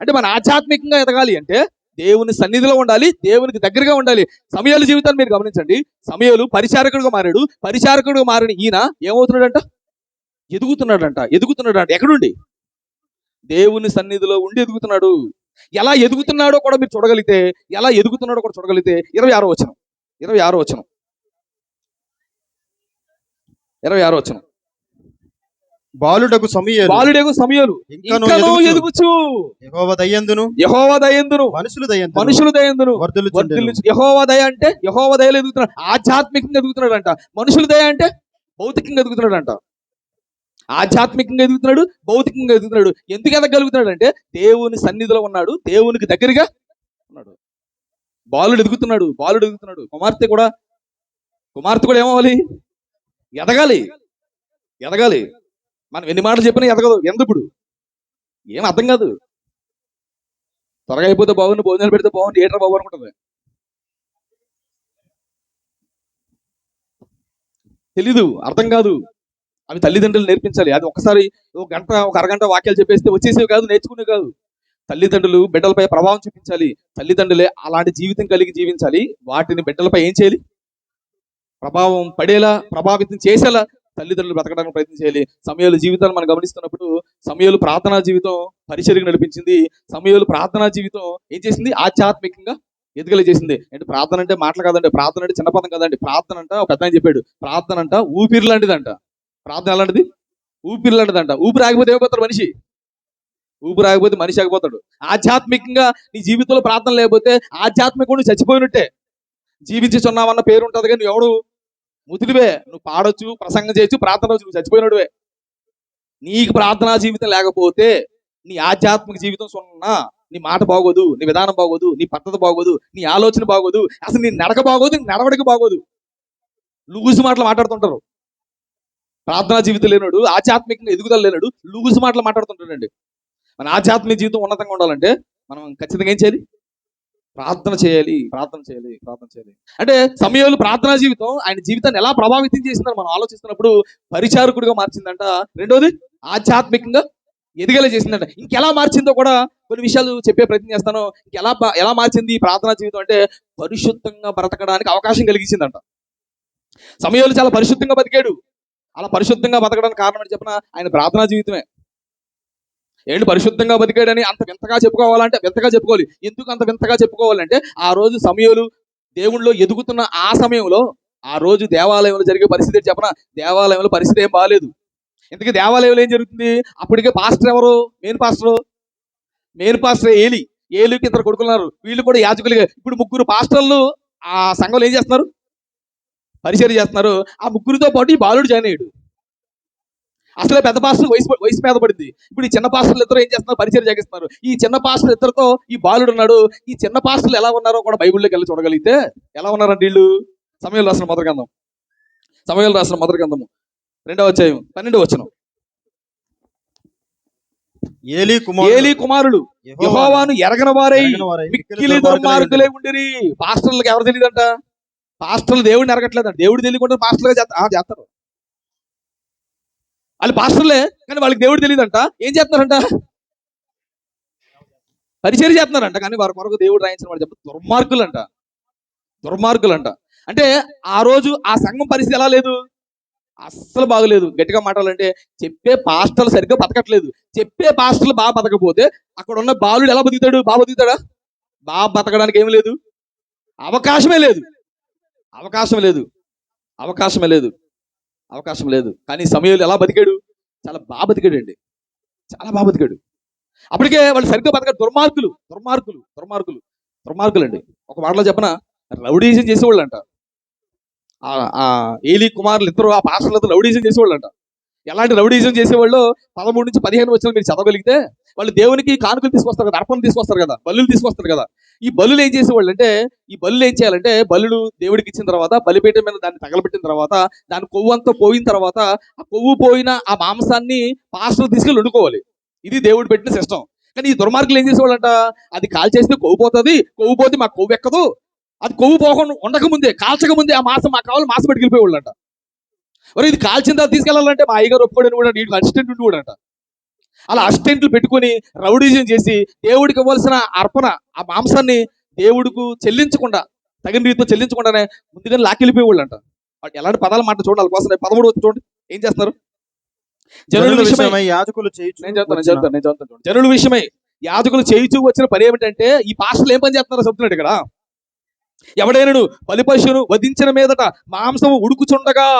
అంటే మన ఆధ్యాత్మికంగా ఎదగాలి అంటే దేవుని సన్నిధిలో ఉండాలి, దేవునికి దగ్గరగా ఉండాలి. సమయాల జీవితాన్ని మీరు గమనించండి. సమయాలు పరిచారకుడిగా మారాడు. పరిచారకుడిగా మారిన ఈయన ఏమవుతున్నాడంట, ఎదుగుతున్నాడంట. ఎక్కడుండి? దేవుని సన్నిధిలో ఉండి ఎదుగుతున్నాడు. ఎలా ఎదుగుతున్నాడో కూడా మీరు చూడగలిగితే 26వ వచనం 26వ వచనం. బాలుడకు సమూయేలు ఇంకనూ ఎదుగుచు యెహోవా దయందును మనుషుల దయందును వర్ధిల్లుచుండెను. యెహోవా దయ అంటే యెహోవా దయలో ఎదుగుతున్నాడు, ఆధ్యాత్మికంగా ఎదుగుతున్నాడంట. మనుషుల దయ అంటే భౌతికంగా ఎదుగుతున్నాడంట. ఆధ్యాత్మికంగా ఎదుగుతున్నాడు, భౌతికంగా ఎదుగుతున్నాడు. ఎందుకు ఎదగలుగుతున్నాడు అంటే దేవుని సన్నిధిలో ఉన్నాడు, దేవునికి దగ్గరగా ఉన్నాడు. బాలుడు ఎదుగుతున్నాడు. కుమార్తె కూడా ఏమవ్వాలి? ఎదగాలి. మనం ఎన్ని మాటలు చెప్పినా ఎదగదు. ఎందుకు? ఏం అర్థం కాదు. త్వరగా అయిపోతే బాగుంది, భోజనాలు పెడితే బాగుంది, ఏట్రా బాబు అనుకుంటుంది. తెలీదు, అర్థం కాదు. అవి తల్లిదండ్రులు నేర్పించాలి. అది ఒకసారి ఒక అరగంట వాక్యాలు చెప్పేస్తే వచ్చేసేవి కాదు, నేర్చుకునేవి కాదు. తల్లిదండ్రులు బిడ్డలపై ప్రభావం చూపించాలి. తల్లిదండ్రులే అలాంటి జీవితం కలిగి జీవించాలి. వాటిని బిడ్డలపై ఏం చేయాలి? ప్రభావం పడేలా, ప్రభావితం చేసేలా తల్లిదండ్రులు బ్రతకడానికి ప్రయత్నం చేయాలి. సమయాల జీవితాలు మనం గమనిస్తున్నప్పుడు సమయాలు ప్రార్థనా జీవితం పరిచర్యకు నడిపించింది. సమయాలు ప్రార్థనా జీవితం ఏం చేసింది? ఆధ్యాత్మికంగా ఎదుగలే చేసింది. అంటే ప్రార్థన అంటే మాటలు కాదండి, ప్రార్థన అంటే చిన్న పదం కాదండి. ప్రార్థన అంట ఒక పెద్ద ఆయన చెప్పాడు, ప్రార్థన అంట ఊపిరి లాంటిదంట. ప్రార్థన ఎలాంటిది? ఊపిరి లాంటిదంట. ఊపిరి ఆగిపోతే ఏమైపోతాడు మనిషి? ఊపిరి ఆగిపోతే మనిషి ఆగిపోతాడు. ఆధ్యాత్మికంగా నీ జీవితంలో ప్రార్థన లేకపోతే ఆధ్యాత్మికంగా నువ్వు చచ్చిపోయినట్టే. జీవించుచున్నావన్న పేరు ఉంటుంది కానీ నువ్వు ఎవడు? ముతుడివే. నువ్వు పాడొచ్చు, ప్రసంగం చేయొచ్చు, ప్రార్థన నువ్వు చచ్చిపోయినడువే. నీకు ప్రార్థనా జీవితం లేకపోతే నీ ఆధ్యాత్మిక జీవితం సున్నా. నీ మాట బాగోదు, నీ విధానం బాగోదు, నీ పద్ధతి బాగోదు, నీ ఆలోచన బాగోదు, అసలు నీ నడక బాగోదు, నీ నడవడిక బాగోదు. లూజు మాటలు మాట్లాడుతుంటారు. ప్రార్థనా జీవితం లేనాడు, ఆధ్యాత్మికంగా ఎదుగుదల లేనాడు, లూజు మాటలు మాట్లాడుతుంటాడండి. మన ఆధ్యాత్మిక జీవితం ఉన్నతంగా ఉండాలంటే మనం ఖచ్చితంగా ఏం చేయాలి? ప్రార్థన చేయాలి. అంటే సమయాలు ప్రార్థనా జీవితం ఆయన జీవితాన్ని ఎలా ప్రభావితం చేసిందని మనం ఆలోచిస్తున్నప్పుడు పరిచారకుడిగా మార్చిందంట. రెండోది ఆధ్యాత్మికంగా ఎదిగేలా చేసిందంట. ఇంకెలా మార్చిందో కూడా కొన్ని విషయాలు చెప్పే ప్రయత్నం చేస్తాను. ఎలా మార్చింది ఈ ప్రార్థనా జీవితం అంటే పరిశుద్ధంగా బ్రతకడానికి అవకాశం కలిగించిందంట. సమయాలు చాలా పరిశుద్ధంగా బతికాడు. అలా పరిశుద్ధంగా బతకడానికి కారణం అని చెప్పిన ఆయన ప్రార్థనా జీవితమే. ఏంటి పరిశుద్ధంగా బతికాడని అంత వింతగా చెప్పుకోవాలంటే వింతగా చెప్పుకోవాలి. ఎందుకు అంత వింతగా చెప్పుకోవాలంటే ఆ రోజు సమయాలు దేవుళ్ళో ఎదుగుతున్న ఆ సమయంలో ఆ రోజు దేవాలయంలో జరిగే పరిస్థితి చెప్పనా, దేవాలయంలో పరిస్థితి ఏం బాగాలేదు. ఇంతకీ దేవాలయంలో ఏం జరుగుతుంది? అప్పటికే పాస్టర్ ఎవరు? మెయిన్ పాస్టర్ ఏలికి ఇద్దరు కొడుకున్నారు. వీళ్ళు కూడా యాజకులుగా. ఇప్పుడు 3 పాస్టర్లు ఆ సంఘంలో ఏం చేస్తున్నారు? పరిచర్య చేస్తున్నారు. ఆ 3తో పాటు ఈ బాలుడు జాయిన్ అయ్యాడు. అసలే పెద్ద పాస్టర్ వయసు మీద పడింది. ఇప్పుడు ఈ చిన్న పాస్టర్లు ఇద్దరు ఏం చేస్తున్నారు? పరిచర్య చేస్తున్నారు. ఈ చిన్న పాస్టర్ ఇద్దరితో ఈ బాలుడు ఉన్నాడు. ఈ చిన్న పాస్టర్లు ఎలా ఉన్నారో కూడా బైబిల్లోకి వెళ్ళి చూడగలిగితే ఎలా ఉన్నారంటే వీళ్ళు సమయాలు రాసిన మొదటి గ్రంథం 2వ అధ్యాయం 12వ వచనం. ఏలీ కుమారులు యెహోవాను ఎరగని వారై మిక్కిలి దుర్మార్గులై ఉండిరి. పాస్టర్లకు ఎవరు తెలియదంట? పాస్టర్లు దేవుడిని ఎరగట్లేదంట. దేవుడు తెలియకుండా పాస్టర్లుగా చేస్తారు. వాళ్ళు పాస్టర్లే కానీ వాళ్ళకి దేవుడు తెలియదంట. ఏం చేస్తున్నారంట? పరిచర్య చేస్తున్నారంట. కానీ వారి కొరకు దేవుడు రాయించిన వాడు చెప్తే దుర్మార్గులంట. అంటే ఆ రోజు ఆ సంఘం పరిస్థితి ఎలా లేదు? అస్సలు బాగలేదు. గట్టిగా మాట్లాడాలంటే చెప్పే పాస్టర్లు సరిగ్గా బతకట్లేదు. చెప్పే పాస్టర్లు బాగా బతకపోతే అక్కడ ఉన్న బాలుడు ఎలా బతుకుతాడు? బాగా బతుకుతాడా? బాగా బతకడానికి ఏమి లేదు, అవకాశమే లేదు. కానీ సమయంలో ఎలా బతికాడు? చాలా బాగా బతికాడండి. అప్పటికే వాళ్ళు సరిగ్గా బతకాడు. దుర్మార్గులు అండి. ఒక మాటలో చెప్పన రౌడీజం చేసేవాళ్ళు అంట. ఆ ఏలీ కుమారులు ఇద్దరు ఆ పాస్టర్లతో రౌడీజం చేసేవాళ్ళు అంట. ఎలాంటి రౌడీజం చేసేవాళ్ళు 13 నుంచి 15 వచ్చిన మీరు చదవగలిగితే వాళ్ళు దేవునికి కానుకలు తీసుకొస్తారు కదా, అర్పణలు తీసుకొస్తారు కదా, బలులు తీసుకొస్తారు కదా. ఈ బలులు ఏం చేసేవాళ్ళు అంటే బలులు దేవుడికి ఇచ్చిన తర్వాత బలిపీఠం మీద దాన్ని తగలబెట్టిన తర్వాత దాని కొవ్వు అంతా పోయిన తర్వాత ఆ కొవ్వు పోయిన ఆ మాంసాన్ని పాస్టర్లు తీసుకెళ్ళి వండుకోవాలి. ఇది దేవుడు పెట్టిన సిస్టం. కానీ ఈ దుర్మార్గులు ఏం చేసేవాళ్ళంట? అది కాల్ చేస్తే కొవ్వు పోతుంది, కొవ్వు పోతే మాకు కొవ్వు ఎక్కదు, అది కొవ్వు పోకుండా ఉండకముందే, కాల్చకముందే ఆ మాంసం మాకు కావాలి, మాంసం పట్టుకెళ్ళిపోయేవాళ్ళంట. మరి ఇది కాల్చిన తర్వాత తీసుకెళ్లాలంటే మా అయ్యగారు ఒప్పుకోడని కూడా నీకు అసిస్టెంట్ ఉండి కూడా అంట. అలా అసిస్టెంట్లు పెట్టుకుని రౌడీజం చేసి దేవుడికి ఇవ్వాల్సిన అర్పణ, ఆ మాంసాన్ని దేవుడికి చెల్లించకుండా, తగిన రీతితో చెల్లించకుండానే ముందుగానే లాక్కెళ్ళిపోయేవాళ్ళు అంట. ఎలాంటి పదాలు మాట చూడండి వాళ్ళ కోసం. 13 చూడండి ఏం చేస్తున్నారు. జనుల విషయమై యాజకులు చేయుచు నేను చదువుతాను. జనుల విషయమై యాజకులు చేయుచూ వచ్చిన పని ఏమిటంటే, ఈ పాస్టర్లు ఏం పని చేస్తున్నారో చెప్తున్నాడు ఇక్కడ. ఎవడైనను బలిపశువును వధించిన మీదట మాంసము ఉడుకుచుండగా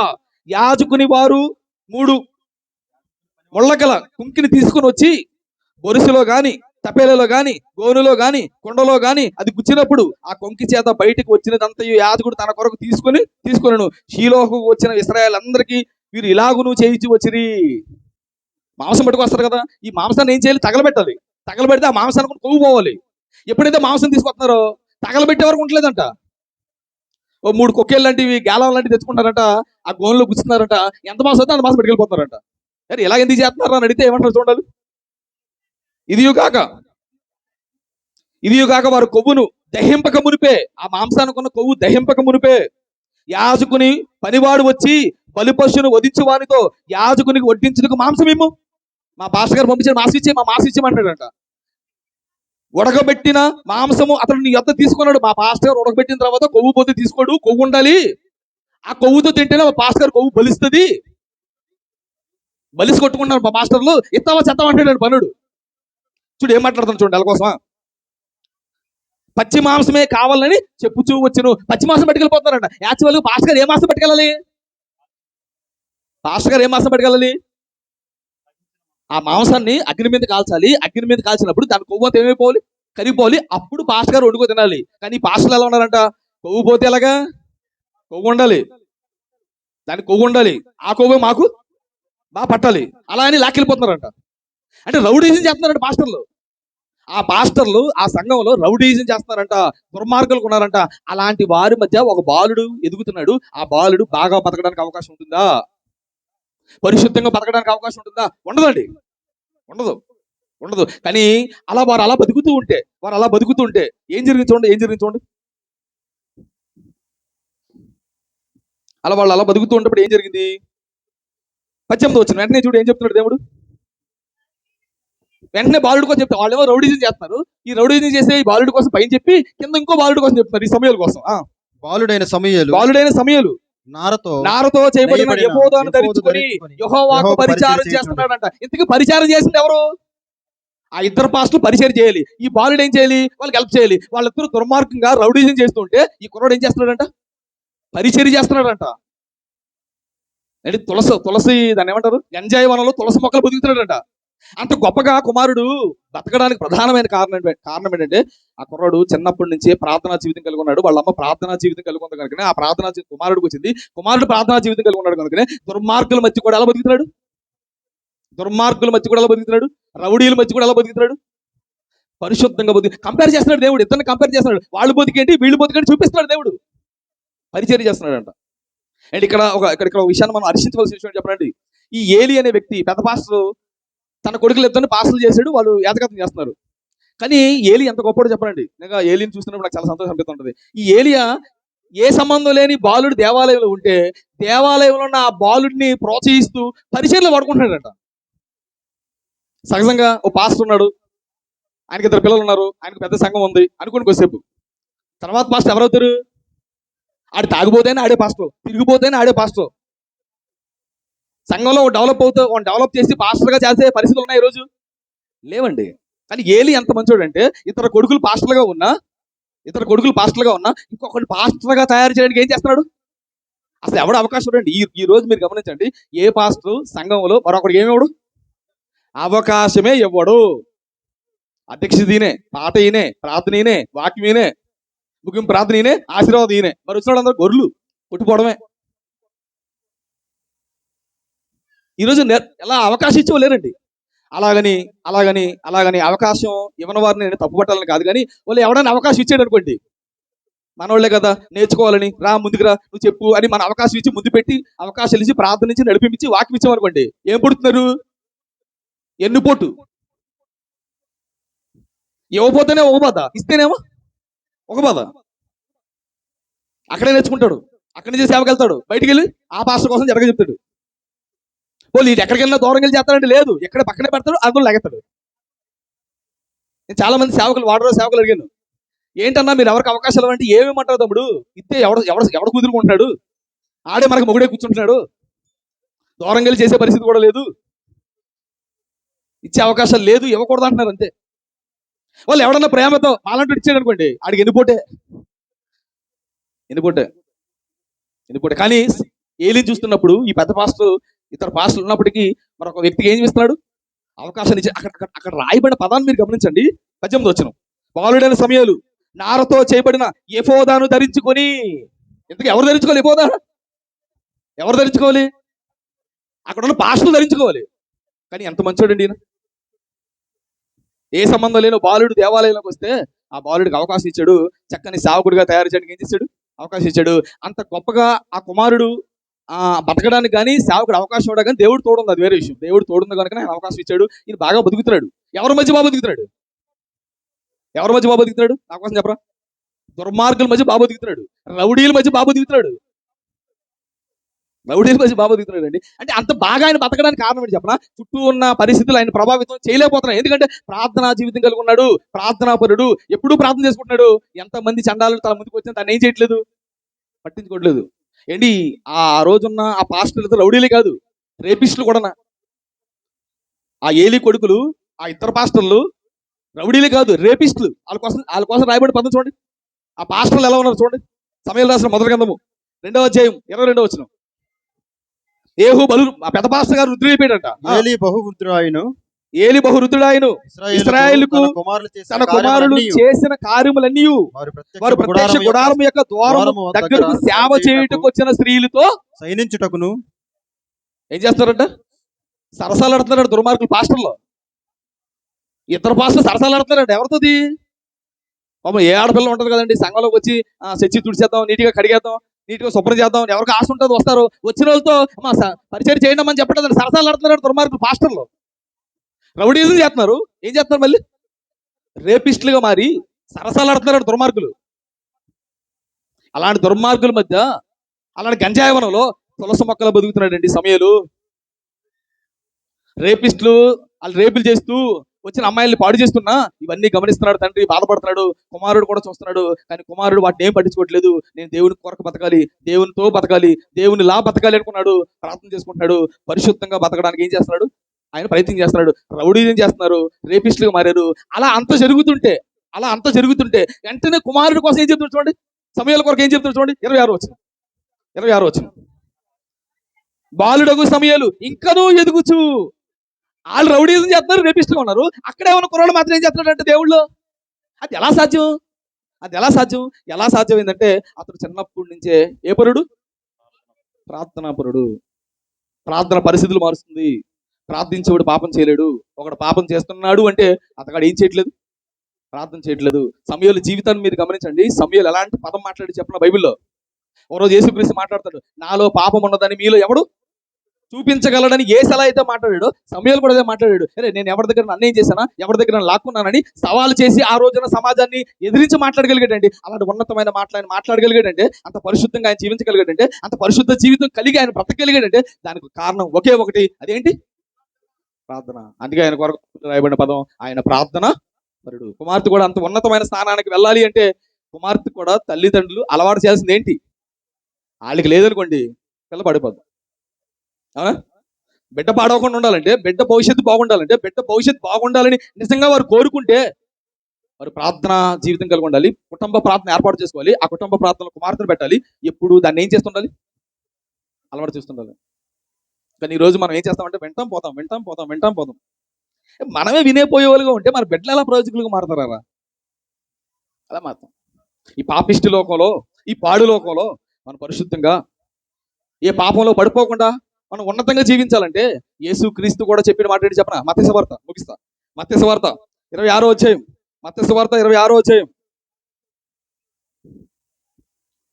యాజకుని వారు 3 ముళ్ళగల కుంకిని తీసుకుని వచ్చి బొరుసులో గాని, తపేలలో గాని, గోనులో గాని, కుండలో గాని అది గుచ్చినప్పుడు ఆ కొంకి చేత బయటకు వచ్చినదంతయు యాజకుడు తన కొరకు తీసుకొనను. షీలోహు వచ్చిన ఇశ్రాయేలు అందరికీ వీరు ఇలాగును చేయించి వచ్చిరి. మాంసం పట్టుకొస్తారు కదా, ఈ మాంసాన్ని ఏం చేయాలి? తగలబెట్టాలి. తగలబెడితే ఆ మాంసానికి కొవ్వు పోవాలి. ఎప్పుడైతే మాంసం తీసుకొస్తున్నారో తగలబెట్టే వరకు ఉండలేదంట. ఓ 3 కొక్కేలు లాంటివి, గాలం లాంటివి తెచ్చుకుంటారంట, ఆ గోన్లో గుచ్చుతున్నారంట. ఎంత మాంసం అయితే అంత మాంసం పట్టుకెళ్ళిపోతారంట. అరే ఇలా ఎందుకు చేస్తున్నారు అని అడిగితే ఏమంటారు చూడాలి. ఇదియు కాక వారు కొవ్వును దహింపక మునిపే, ఆ మాంసానికి ఉన్న కొవ్వు దహింపక మునిపే యాజకుని పనివాడు వచ్చి బలిపశువును వధించు వానితో యాజకునికి వడ్డించుటకు మాంసం ఏమో, మా పాస్టర్ గారు పంపించిన మాంసం ఇచ్చేయమంటాడంట. ఉడకబెట్టిన మాంసము అతను నీ యొద్ద తీసుకున్నాడు. మా పాస్టర్ గారు ఉడకబెట్టిన తర్వాత కొవ్వు పోతే తీసుకోడు, కొవ్వు ఉండాలి. ఆ కొవ్వుతో తింటేనే మా పాస్టర్ గారు కొవ్వు బలిస్తుంది. బలిసి కొట్టుకున్నారు మా పాస్టర్లు. ఇస్తావా చెత్తావా అంటాడు పనుడు. చూడు ఏం మాట్లాడుతాను చూడండి. వాళ్ళకోసమా పచ్చి మాంసమే కావాలని చెప్పుచూ వచ్చును. పచ్చి మాంసం పట్టుకెళ్ళిపోతున్నారంట. యాక్చువల్గా పాస్టర్ గారు ఏ మాంసం పట్టుకెళ్ళాలి? ఆ మాంసాన్ని అగ్ని మీద కాల్చాలి. అగ్ని మీద కాల్చినప్పుడు దాని కొవ్వు అంతా ఏమైపోవాలి? కరిగిపోవాలి. అప్పుడు పాస్టర్ గారు వండుకో తినాలి. కానీ ఈ పాస్టర్లు ఎలా ఉన్నారంట? కొవ్వు పోతే ఎలాగా? కొవ్వు ఉండాలి, దానికి కొవ్వు ఉండాలి. ఆ కొవ్వు మాకు బాగా పట్టాలి. అలా అని లాక్కెళ్ళిపోతున్నారంట. అంటే రౌడీజం చేస్తున్నారంట పాస్టర్లు. ఆ పాస్టర్లు ఆ సంఘంలో రౌడీజం చేస్తున్నారంట, దుర్మార్గులు ఉన్నారంట. అలాంటి వారి మధ్య ఒక బాలుడు ఎదుగుతున్నాడు. ఆ బాలుడు బాగా బతకడానికి అవకాశం ఉంటుందా? పరిశుద్ధంగా బతకడానికి అవకాశం ఉంటుందా? ఉండదండి, ఉండదు. కానీ వారు అలా బతుకుతూ ఉంటే ఏం జరిగింది చూడండి. వాళ్ళు అలా బతుకుతూ ఉన్నప్పుడు ఏం జరిగింది? 18 వచ్చిన వెంటనే చూడు ఏం చెప్తున్నాడు దేవుడు. వెంటనే బాలుడి కోసం చెప్తారు. వాళ్ళేమో రౌడీజం చేస్తున్నారు. ఈ రౌడీజం చేసే ఈ బాలుడి కోసం పైన చెప్పి కింద ఇంకో బాలుడి కోసం చెప్తున్నారు. ఈ సమయాల కోసం. బాలుడైన సమయలు నారతో చేయబడిన ఎఫోదును ధరించుకొని యెహోవాకు పరిచారం చేస్తున్నాడంట. ఇంతకీ పరిచారం చేసింది ఎవరు? ఆ ఇద్దరు పాస్టర్లు పరిచయం చేయాలి. ఈ బాలుడు ఏం చేయాలి? వాళ్ళకి హెల్ప్ చేయాలి. వాళ్ళిద్దరు దుర్మార్గంగా రౌడీజం చేస్తుంటే ఈ కుర్రాడు ఏం చేస్తున్నాడంట? పరిచర్య చేస్తున్నాడంట. అంటే తులసి దాన్ని ఏమంటారు? గంజాయి వనంలో తులసి మొక్కలు బతుకుతున్నాడంట. అంత గొప్పగా కుమారుడు బతకడానికి ప్రధానమైన కారణం ఏంటంటే, ఆ కుర్రాడు చిన్నప్పటి నుంచే ప్రార్థనా జీవితం కలిగి ఉన్నాడు. వాళ్ళ అమ్మ ప్రార్థనా జీవితం కలిగి ఉంది కనుకనే ఆ ప్రార్థనా కుమారుడికి వచ్చింది. కుమారుడు ప్రార్థనా జీవితం కలిగి ఉన్నాడు కనుకనే దుర్మార్గుల మధ్య కూడా ఎలా బతుకుతున్నాడు? రౌడీల మధ్య కూడా ఎలా బతుకుతున్నాడు? పరిశుద్ధంగా కంపేర్ చేస్తున్నాడు దేవుడు. ఇద్దరిని కంపేర్ చేస్తున్నాడు. వాళ్ళు బతికేంటి, వీళ్ళు బతికేంటి చూపిస్తున్నాడు దేవుడు. పరిచర్య చేస్తున్నాడంట. అండ్ ఇక్కడ ఒక విషయాన్ని మనం హర్షించవలసిన విషయం చెప్పండి. ఈ ఏలి అనే వ్యక్తి పెద్ద పాస్టర్ తన కొడుకులు ఇద్దరిని పాస్టర్లు చేశాడు. వాళ్ళు యాజకత్వం చేస్తున్నారు. కానీ ఏలి ఎంత గొప్పడో చెప్పండి. నిజంగా ఏలిని చూస్తున్నప్పుడు నాకు చాలా సంతోషం అనిపిస్తుంటది. ఈ ఏలియా ఏ సంబంధం లేని బాలుడు దేవాలయంలో ఉంటే దేవాలయంలో ఉన్న ఆ బాలుడిని ప్రోత్సహిస్తూ పరిచర్యలో వాడుకుంటున్నాడంట. సహజంగా ఓ పాస్టర్ ఉన్నాడు, ఆయనకి 2 పిల్లలు ఉన్నారు, ఆయనకు పెద్ద సంఘం ఉంది అనుకోండి కొద్దిసేపు. తర్వాత పాస్టర్ ఎవరవుతారు? ఆడు తాగిపోతేనే ఆడే పాస్టర్, తిరిగిపోతేనే ఆడే పాస్టర్. సంఘంలో డెవలప్ చేసి పాస్టర్గా చేసే పరిస్థితులు ఉన్నాయి ఈరోజు లేవండి. కానీ ఏలి ఎంత మంచోడు అంటే ఇద్దరు కొడుకులు పాస్టర్గా ఉన్నా ఇంకొకటి పాస్టర్గా తయారు చేయడానికి ఏం చేస్తున్నాడు? అసలు ఎవడు అవకాశం చూడండి. ఈ రోజు మీరు గమనించండి, ఏ పాస్టర్ సంఘంలో మరొకటి ఏమివ్వడు? అవకాశమే ఇవ్వడు. అధ్యక్షత ఈయనే, పాట ఈయనే, ప్రార్థన ఈయనే, వాక్యం ఈయనే, ముగింపు ప్రార్థన ఈయనే, ఆశీర్వాదం ఈయనే. మరి వచ్చిన వాళ్ళందరూ గొర్రెలు కొట్టుకోవడమే. ఈరోజు ఎలా అవకాశం ఇచ్చేవాళ్ళేరండి. అలాగని అవకాశం ఇవ్వని వారిని నేను తప్పుపట్టాలని కాదు. కానీ వాళ్ళు ఎవడైనా అవకాశం ఇచ్చాడు అనుకోండి, మనోళ్లే కదా నేర్చుకోవాలని, రా ముందుకు రా నువ్వు చెప్పు అని మన అవకాశం ఇచ్చి ముందు పెట్టి అవకాశాలు ఇచ్చి ప్రార్థన ఇచ్చి నడిపించి వాక్యం ఇచ్చామనుకోండి, ఏం పుడుతున్నారు? ఎన్నుపోటు. ఇవ్వపోతేనే ఒక బాధ, ఇస్తేనేమో ఒక బాధ. అక్కడే నేర్చుకుంటాడు, అక్కడి నుంచి సేవకి వెళ్తాడు, బయటికి వెళ్ళి ఆ పాస్టర్ కోసం జరగ చెప్తాడు. పోనీ ఇటు ఎక్కడికి వెళ్ళినా దూరంగా వెళ్ళి చేస్తాడంటే లేదు, ఎక్కడ పక్కనే పెడతాడు, అందులో లెగతాడు. నేను చాలా మంది సేవకులు వాడరో సేవకులు అడిగాను, ఏంటన్నా మీరు ఎవరికి అవకాశాలు ఇవ్వంటే ఏమేమంటారు తమ్ముడు, ఇస్తే ఎవడ కుదురుకుంటున్నాడు, ఆడే మనకు మొగుడే కూర్చుంటున్నాడు, దూరంగా వెళ్ళి చేసే పరిస్థితి కూడా లేదు, ఇచ్చే అవకాశాలు లేదు, ఇవ్వకూడదు అంటున్నారు అంతే. వాళ్ళు ఎవడన్నా ప్రేమతో మాలంటూ ఇచ్చాడు అనుకోండి, ఆడికి ఎన్నిపోటే కానీ ఏలిని చూస్తున్నప్పుడు ఈ పెద్ద పాస్టర్ ఇతర పాస్టర్లు ఉన్నప్పటికీ మరొక వ్యక్తికి ఏం చేస్తున్నాడు, అవకాశాన్ని ఇచ్చి అక్కడ రాయబడిన పదాన్ని మీరు గమనించండి. 18వ వచనం, బాలుడైన సమయాలు నారతో చేయబడిన ఎఫోదాను ధరించుకొని. ఎందుకు ఎవరు ధరించుకోవాలి ఎఫోదా? ఎవరు ధరించుకోవాలి? అక్కడ ఉన్న పాస్టర్లు ధరించుకోవాలి. కానీ ఎంత మంచోడండి ఈయన, ఏ సంబంధం లేని బాలుడు దేవాలయంలోకి వస్తే ఆ బాలుడికి అవకాశం ఇచ్చాడు, చక్కని సేవకుడిగా తయారు చేయడానికి ఏం చేశాడు, అవకాశం ఇచ్చాడు. అంత గొప్పగా ఆ కుమారుడు బతకడానికి కానీ సేవకుడు అవకాశం ఇవ్వడం కానీ దేవుడు తోడుంది, అది వేరే విషయం. దేవుడు తోడుంది కనుక ఆయన అవకాశం ఇచ్చాడు. ఈయన బాగా బతుకుతున్నాడు. ఎవరి మధ్య బాగా బతుకుతున్నాడు? నా కోసం చెప్పరా? దుర్మార్గుల మధ్య బాగా బతుకుతున్నాడు, రౌడీల మధ్య బాగా బతుకుతున్నాడు అండి. అంటే అంత బాగా ఆయన బతకడానికి కారణం ఏంటి చెప్పనా? చుట్టూ ఉన్న పరిస్థితులు ఆయన ప్రభావితం చేయలేకపోతున్నాయి. ఎందుకంటే ప్రార్థనా జీవితం కలిగి ఉన్నాడు, ప్రార్థనాపరుడు, ఎప్పుడూ ప్రార్థన చేసుకుంటున్నాడు. ఎంతమంది చండాలు తన ముందుకు వచ్చినా తను ఏం చేయట్లేదు, పట్టించుకోవట్లేదు. ఏంటి ఆ రోజున్న ఆ పాస్టర్లతో రౌడీలే కాదు, రేపిస్టులు కూడా. ఆ ఏలి కొడుకులు, ఆ ఇద్దరు పాస్టర్లు రౌడీలే కాదు, రేపిస్టులు. వాళ్ళ కోసం రాయబడి పదం చూడండి. ఆ పాస్టర్లు ఎలా ఉన్నారు చూడండి. సమయాలు రాసిన మొదటి గ్రంథము 2వ అధ్యాయం 22వ వచనం. ఏహు బలు పెద్ద పాస్టర్ గారు రుద్రైపోయాడట. ఏలి బహురుద్రుడాయను ఇశ్రాయేలుకు తన కుమారులు చేసిన కార్యములన్నీ వారు ప్రత్యక్ష గుడారము యొక్క ద్వారము దగ్గరకు సేవ చేయుటకు వచ్చిన స్త్రీలతో సైనించుటకును ఏం చేస్తారంట? సరసాలాడుతున్నాడు దుర్మార్గులు పాస్టర్లో. ఇద్దరు పాస్టర్లు సరసాలాడుతున్నాడు. ఎవరితోది? పాపం ఏ ఆడపిల్ల ఉంటుంది కదండి, సంఘంలోకి వచ్చి చర్చి తుడిచేద్దాం, నీట్గా కడిగేద్దాం, నీట్గా శుభ్రం చేద్దాం, ఎవరికి ఆశ ఉంటుంది వస్తారు, వచ్చిన వాళ్ళతో పరిచయం చేయడం అని చెప్పడం సరసాలాడుతున్నాడు దుర్మార్గులు పాస్టర్లో. రౌడీలు చేస్తున్నారు. ఏం చేస్తున్నారు? మళ్ళీ రేపిస్టులుగా మారి సరసాలాడుతున్నారు దుర్మార్గులు. అలాంటి దుర్మార్గుల మధ్య, అలాంటి గంజాయవనంలో తులసి మొక్కలు బతుకుతున్నాడండి సమయాలు. రేపిస్టులు వాళ్ళు రేపులు చేస్తూ వచ్చిన అమ్మాయిల్ని పాడు చేస్తున్నా ఇవన్నీ గమనిస్తున్నాడు తండ్రి, బాధపడుతున్నాడు. కుమారుడు కూడా చూస్తున్నాడు, కానీ కుమారుడు వాటిని ఏం పట్టించుకోవట్లేదు. నేను దేవుని కొరకు బతకాలి, దేవునితో బతకాలి, దేవుని లా బతకాలి అనుకున్నాడు. ప్రార్థన చేసుకుంటున్నాడు. పరిశుద్ధంగా బతకడానికి ఏం చేస్తున్నాడు? ఆయన ప్రయత్నం చేస్తున్నాడు. రౌడీలు చేస్తున్నారు, రేపిస్టులుగా మారారు. అలా అంత జరుగుతుంటే వెంటనే కుమారుడు కోసం ఏం చెప్తున్నాడు చూడండి. సమయాల కొరకు ఏం చెప్తున్నాడు చూడండి. 26వ వచనం. బాలుడగు సమయాలు ఇంకనూ ఎదుగుచు. వాళ్ళు రౌడీజం చేస్తున్నారు, రేపిస్టులుగా ఉన్నారు. అక్కడే ఉన్న కుర్రాళ్ళు మాత్రం ఏం చేస్తున్నాడంటే దేవుళ్ళు. అది ఎలా సాధ్యం? ఎలా సాధ్యమైందంటే అతడు చిన్నప్పటి నుంచే ఏ పరుడు? ప్రార్థనాపరుడు. ప్రార్థన పరిస్థితులు మారుస్తుంది. ప్రార్థించేవాడు పాపం చేయలేడు. ఒకడు పాపం చేస్తున్నాడు అంటే అతగాడు ఏం చేయట్లేదు? ప్రార్థన చేయట్లేదు. సమయాల జీవితాన్ని మీరు గమనించండి. సమయాలు ఎలాంటి పదం మాట్లాడి చెప్పిన బైబిల్లో ఒకరోజు యేసుక్రీస్తు మాట్లాడతాడు, నాలో పాపం ఉన్నదని మీలో ఎవడు చూపించగలడని. యేసు ఎలా అయితే మాట్లాడాడో సమయాలు కూడా అదే మాట్లాడాడు. అరే నేను ఎవరి దగ్గర అన్నేం చేశానా, ఎవరి దగ్గర లాక్కున్నానని సవాలు చేసి ఆ రోజున సమాజాన్ని ఎదిరించి మాట్లాడగలిగాడండి. అలాంటి ఉన్నతమైన మాట్లాడగలిగాడంటే, అంత పరిశుద్ధంగా ఆయన జీవించగలిగాడంటే, అంత పరిశుద్ధ జీవితం కలిగి ఆయన బ్రతకగలిగాడంటే దానికి కారణం ఒకే ఒకటి. అదేంటి? ప్రార్థన. అందుకే ఆయన కొరకు రాయబడిన పదం ఆయన ప్రార్థన పరుడు. కుమార్తె కూడా అంత ఉన్నతమైన స్థానానికి వెళ్ళాలి అంటే కుమార్తె కూడా తల్లిదండ్రులు అలవాటు చేయాల్సింది ఏంటి? వాళ్ళకి లేదనుకోండి పిల్ల పడిపోద్ది. అవునా? బిడ్డ పాడవకుండా ఉండాలంటే, బిడ్డ భవిష్యత్తు బాగుండాలని నిజంగా వారు కోరుకుంటే వారు ప్రార్థన జీవితం కలిగి ఉండాలి. కుటుంబ ప్రార్థన ఏర్పాటు చేసుకోవాలి. ఆ కుటుంబ ప్రార్థనలో కుమార్తెను పెట్టాలి. ఎప్పుడు దాన్ని ఏం చేస్తుండాలి? అలవాటు చేస్తుండాలి. కానీ ఈ రోజు మనం ఏం చేస్తామంటే వింటాం పోతాం. మనమే వినేపోయేవాళ్ళుగా ఉంటే మన బిడ్డలు ఎలా ప్రయోజకులుగా మారుతారా? అలా మాత్రం ఈ పాపిష్టి లోకంలో, ఈ పాడు లోకంలో మనం పరిశుద్ధంగా ఏ పాపంలో పడిపోకుండా మనం ఉన్నతంగా జీవించాలంటే యేసుక్రీస్తు కూడా చెప్పిన మాట ఏంటి చెప్పనా? మత్తయి సువార్త ముగిస్తా. మత్తయి సువార్త 26వ అధ్యాయం.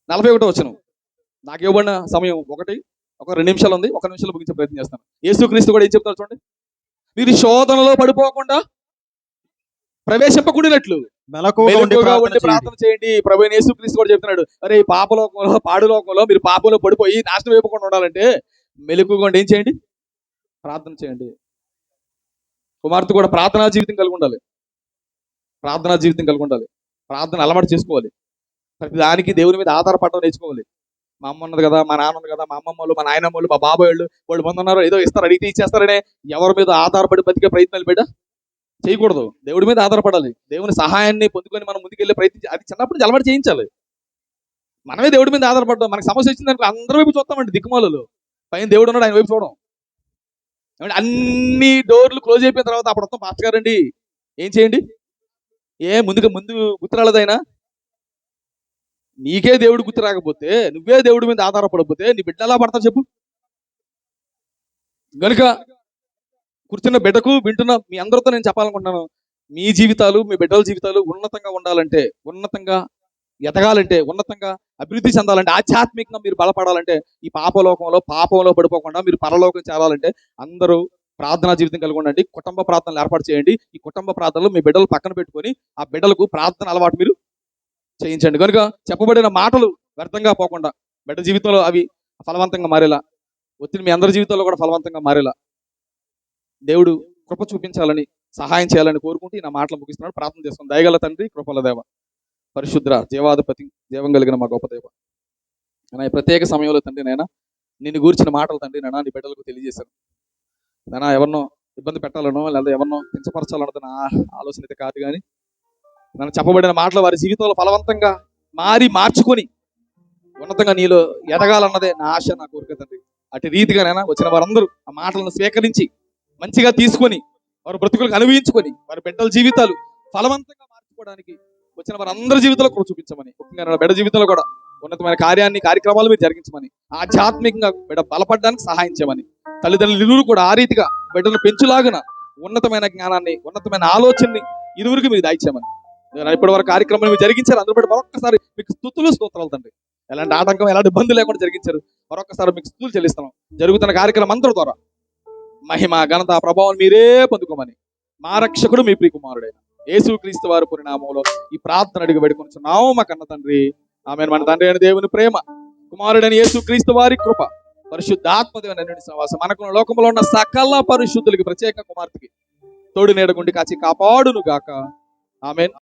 41వ వచనం. నాకు ఇవ్వబడిన సమయం ఒక 2 నిమిషాలు ఉంది. 1 నిమిషంలో ముగించే ప్రయత్నం చేస్తాను. యేసుక్రీస్తు కూడా ఏం చెప్తారు చూడండి. మీరు శోధనలో పడిపోకుండా ప్రవేశింపకూడినట్లు మెలకువగా ఉండి మెలకువగా ప్రార్థన ఉండి చేయండి. ప్రార్థన చేయండి. ప్రభువైన యేసుక్రీస్తు కూడా చెప్తున్నాడు, అరే ఈ పాపలోకంలో పాడు లోకంలో మీరు పాపంలో పడిపోయి నాశనం అయిపోకుండా ఉండాలంటే మెలకువగా ఉండి ఏం చేయండి? ప్రార్థన చేయండి. కుమార్తె కూడా ప్రార్థనా జీవితం కలిగి ఉండాలి. ప్రార్థనా జీవితం కలిగి ఉండాలి. ప్రార్థన అలవాటు చేసుకోవాలి. ప్రతి దానికి దేవుని మీద ఆధారపడడం నేర్చుకోవాలి. మా అమ్మ ఉన్నది కదా, మా నాన్న ఉంది కదా, మా అమ్మమ్మ వాళ్ళు, మా నాయనమ్మ వాళ్ళు, మా బాబాయ్ వాళ్ళు మంది ఉన్నారు, ఏదో ఇస్తారు, అడిగితే ఇచ్చేస్తారనే ఎవరి మీద ఆధారపడి బతికే ప్రయత్నాలు బిడ్డ చేయకూడదు. దేవుడి మీద ఆధారపడాలి. దేవుని సహాయాన్ని పొందుకొని మనం ముందుకెళ్ళే ప్రయత్నం అది చిన్నప్పుడు నుంచి అలవాటు చేయించాలి. మనమే దేవుడి మీద ఆధారపడ్డాం. మనకు సమస్య వచ్చిందనుకో అందరి వైపు చూస్తామండి దిక్కుమాలలో. పైన దేవుడు ఉన్నాడు, ఆయన వైపు చూడం. ఏమంటే అన్ని డోర్లు క్లోజ్ అయిపోయిన తర్వాత అప్పుడు వస్తాం, పాస్టర్ గారండి ఏం చేయండి? ముందు గుర్తురాలేదైనా నీకే దేవుడు గుర్తు రాకపోతే, నువ్వే దేవుడి మీద ఆధారపడకపోతే నీ బిడ్డ ఎలా పడతారు చెప్పు? గనుక కూర్చున్న బిడ్డకు వింటున్న మీ అందరితో నేను చెప్పాలనుకుంటున్నాను, మీ జీవితాలు, మీ బిడ్డల జీవితాలు ఉన్నతంగా ఉండాలంటే, ఉన్నతంగా ఎదగాలంటే, ఉన్నతంగా అభివృద్ధి చెందాలంటే, ఆధ్యాత్మికంగా మీరు బలపడాలంటే, ఈ పాపంలో పడిపోకుండా మీరు పరలోకం చేరాలంటే అందరూ ప్రార్థనా జీవితం కలిగి ఉండండి. కుటుంబ ప్రార్థనలు ఏర్పాటు చేయండి. ఈ కుటుంబ ప్రార్థనలు మీ బిడ్డలు పక్కన పెట్టుకొని ఆ బిడ్డలకు ప్రార్థన అలవాటు మీరు చేయించండి. కనుక చెప్పబడిన మాటలు వ్యర్థంగా పోకుండా బిడ్డ జీవితంలో అవి ఫలవంతంగా మారేలా, ఒత్తిడి మీ అందరి జీవితంలో కూడా ఫలవంతంగా మారేలా దేవుడు కృప చూపించాలని, సహాయం చేయాలని కోరుకుంటూ నా మాటలు ముగిస్తున్నాడు. ప్రార్థన చేస్తున్నాను. దయగల తండ్రి, కృపల దేవ, పరిశుద్ర జీవాధిపతి, జీవం కలిగిన మా గొప్ప దేవ, ఈ ప్రత్యేక సమయంలో తండ్రి నాయనా నిన్ను గూర్చిన మాటలు తండ్రి నాయనా నీ బిడ్డలకు తెలియజేశాను. నాయనా ఎవరినో ఇబ్బంది పెట్టాలనో లేదా ఎవరినో కించపరచాలన్నది నా ఆలోచన అయితే కాదు, కానీ నన్ను చెప్పబడిన మాటలు వారి జీవితంలో ఫలవంతంగా మార్చుకొని ఉన్నతంగా నీలో ఎదగాలన్నదే నా ఆశ, నా కోరిక తండ్రి. అటు రీతిగానైనా వచ్చిన వారందరూ ఆ మాటలను స్వీకరించి మంచిగా తీసుకొని వారి బ్రతుకులకు అనుభవించుకొని వారి బిడ్డల జీవితాలు ఫలవంతంగా మార్చుకోవడానికి వచ్చిన వారందరి జీవితంలో కూడా చూపించమని, ముఖ్యంగా నా బిడ్డ జీవితంలో కూడా ఉన్నతమైన కార్యక్రమాలు మీరు జరిగించమని, ఆధ్యాత్మికంగా బిడ్డ బలపడడానికి సహాయం చేయమని, తల్లిదండ్రులు ఇరువురు కూడా ఆ రీతిగా బిడ్డను పెంచులాగున ఉన్నతమైన జ్ఞానాన్ని, ఉన్నతమైన ఆలోచనని ఇరువురికి మీరు దాయిచ్చామని, ఇప్పటి వరకు కార్యక్రమాలు మీరు జరిగించారు. అందరూ బట్టి మరొక్కసారి మీకు స్తోత్రాలు తండ్రి. ఎలాంటి ఆటంకం, ఎలాంటి ఇబ్బంది లేకుండా జరిగించారు. మరొకసారి మీకు స్తుతులు చెల్లిస్తున్నాం. జరుగుతున్న కార్యక్రమం అందరి ద్వారా మహిమ, ఘనత, ప్రభావం మీరే పొందుకోమని మా రక్షకుడు మీ ప్రియకుమారుడైన యేసుక్రీస్తు వారి పరిణామంలో ఈ ప్రార్థన అడిగి వేడుకొనుచున్నాము మా కన్న తండ్రి. ఆమేన్. మన తండ్రి అయిన దేవుని ప్రేమ, కుమారుడైన యేసుక్రీస్తు వారి కృప, పరిశుద్ధాత్మదేవుని సహవాసం మనకు లోకంలో ఉన్న సకల పరిశుద్ధులకి, ప్రత్యేక కుమార్తెకి తోడు నీడగుండి కాచి కాపాడును గాక. ఆమేన్.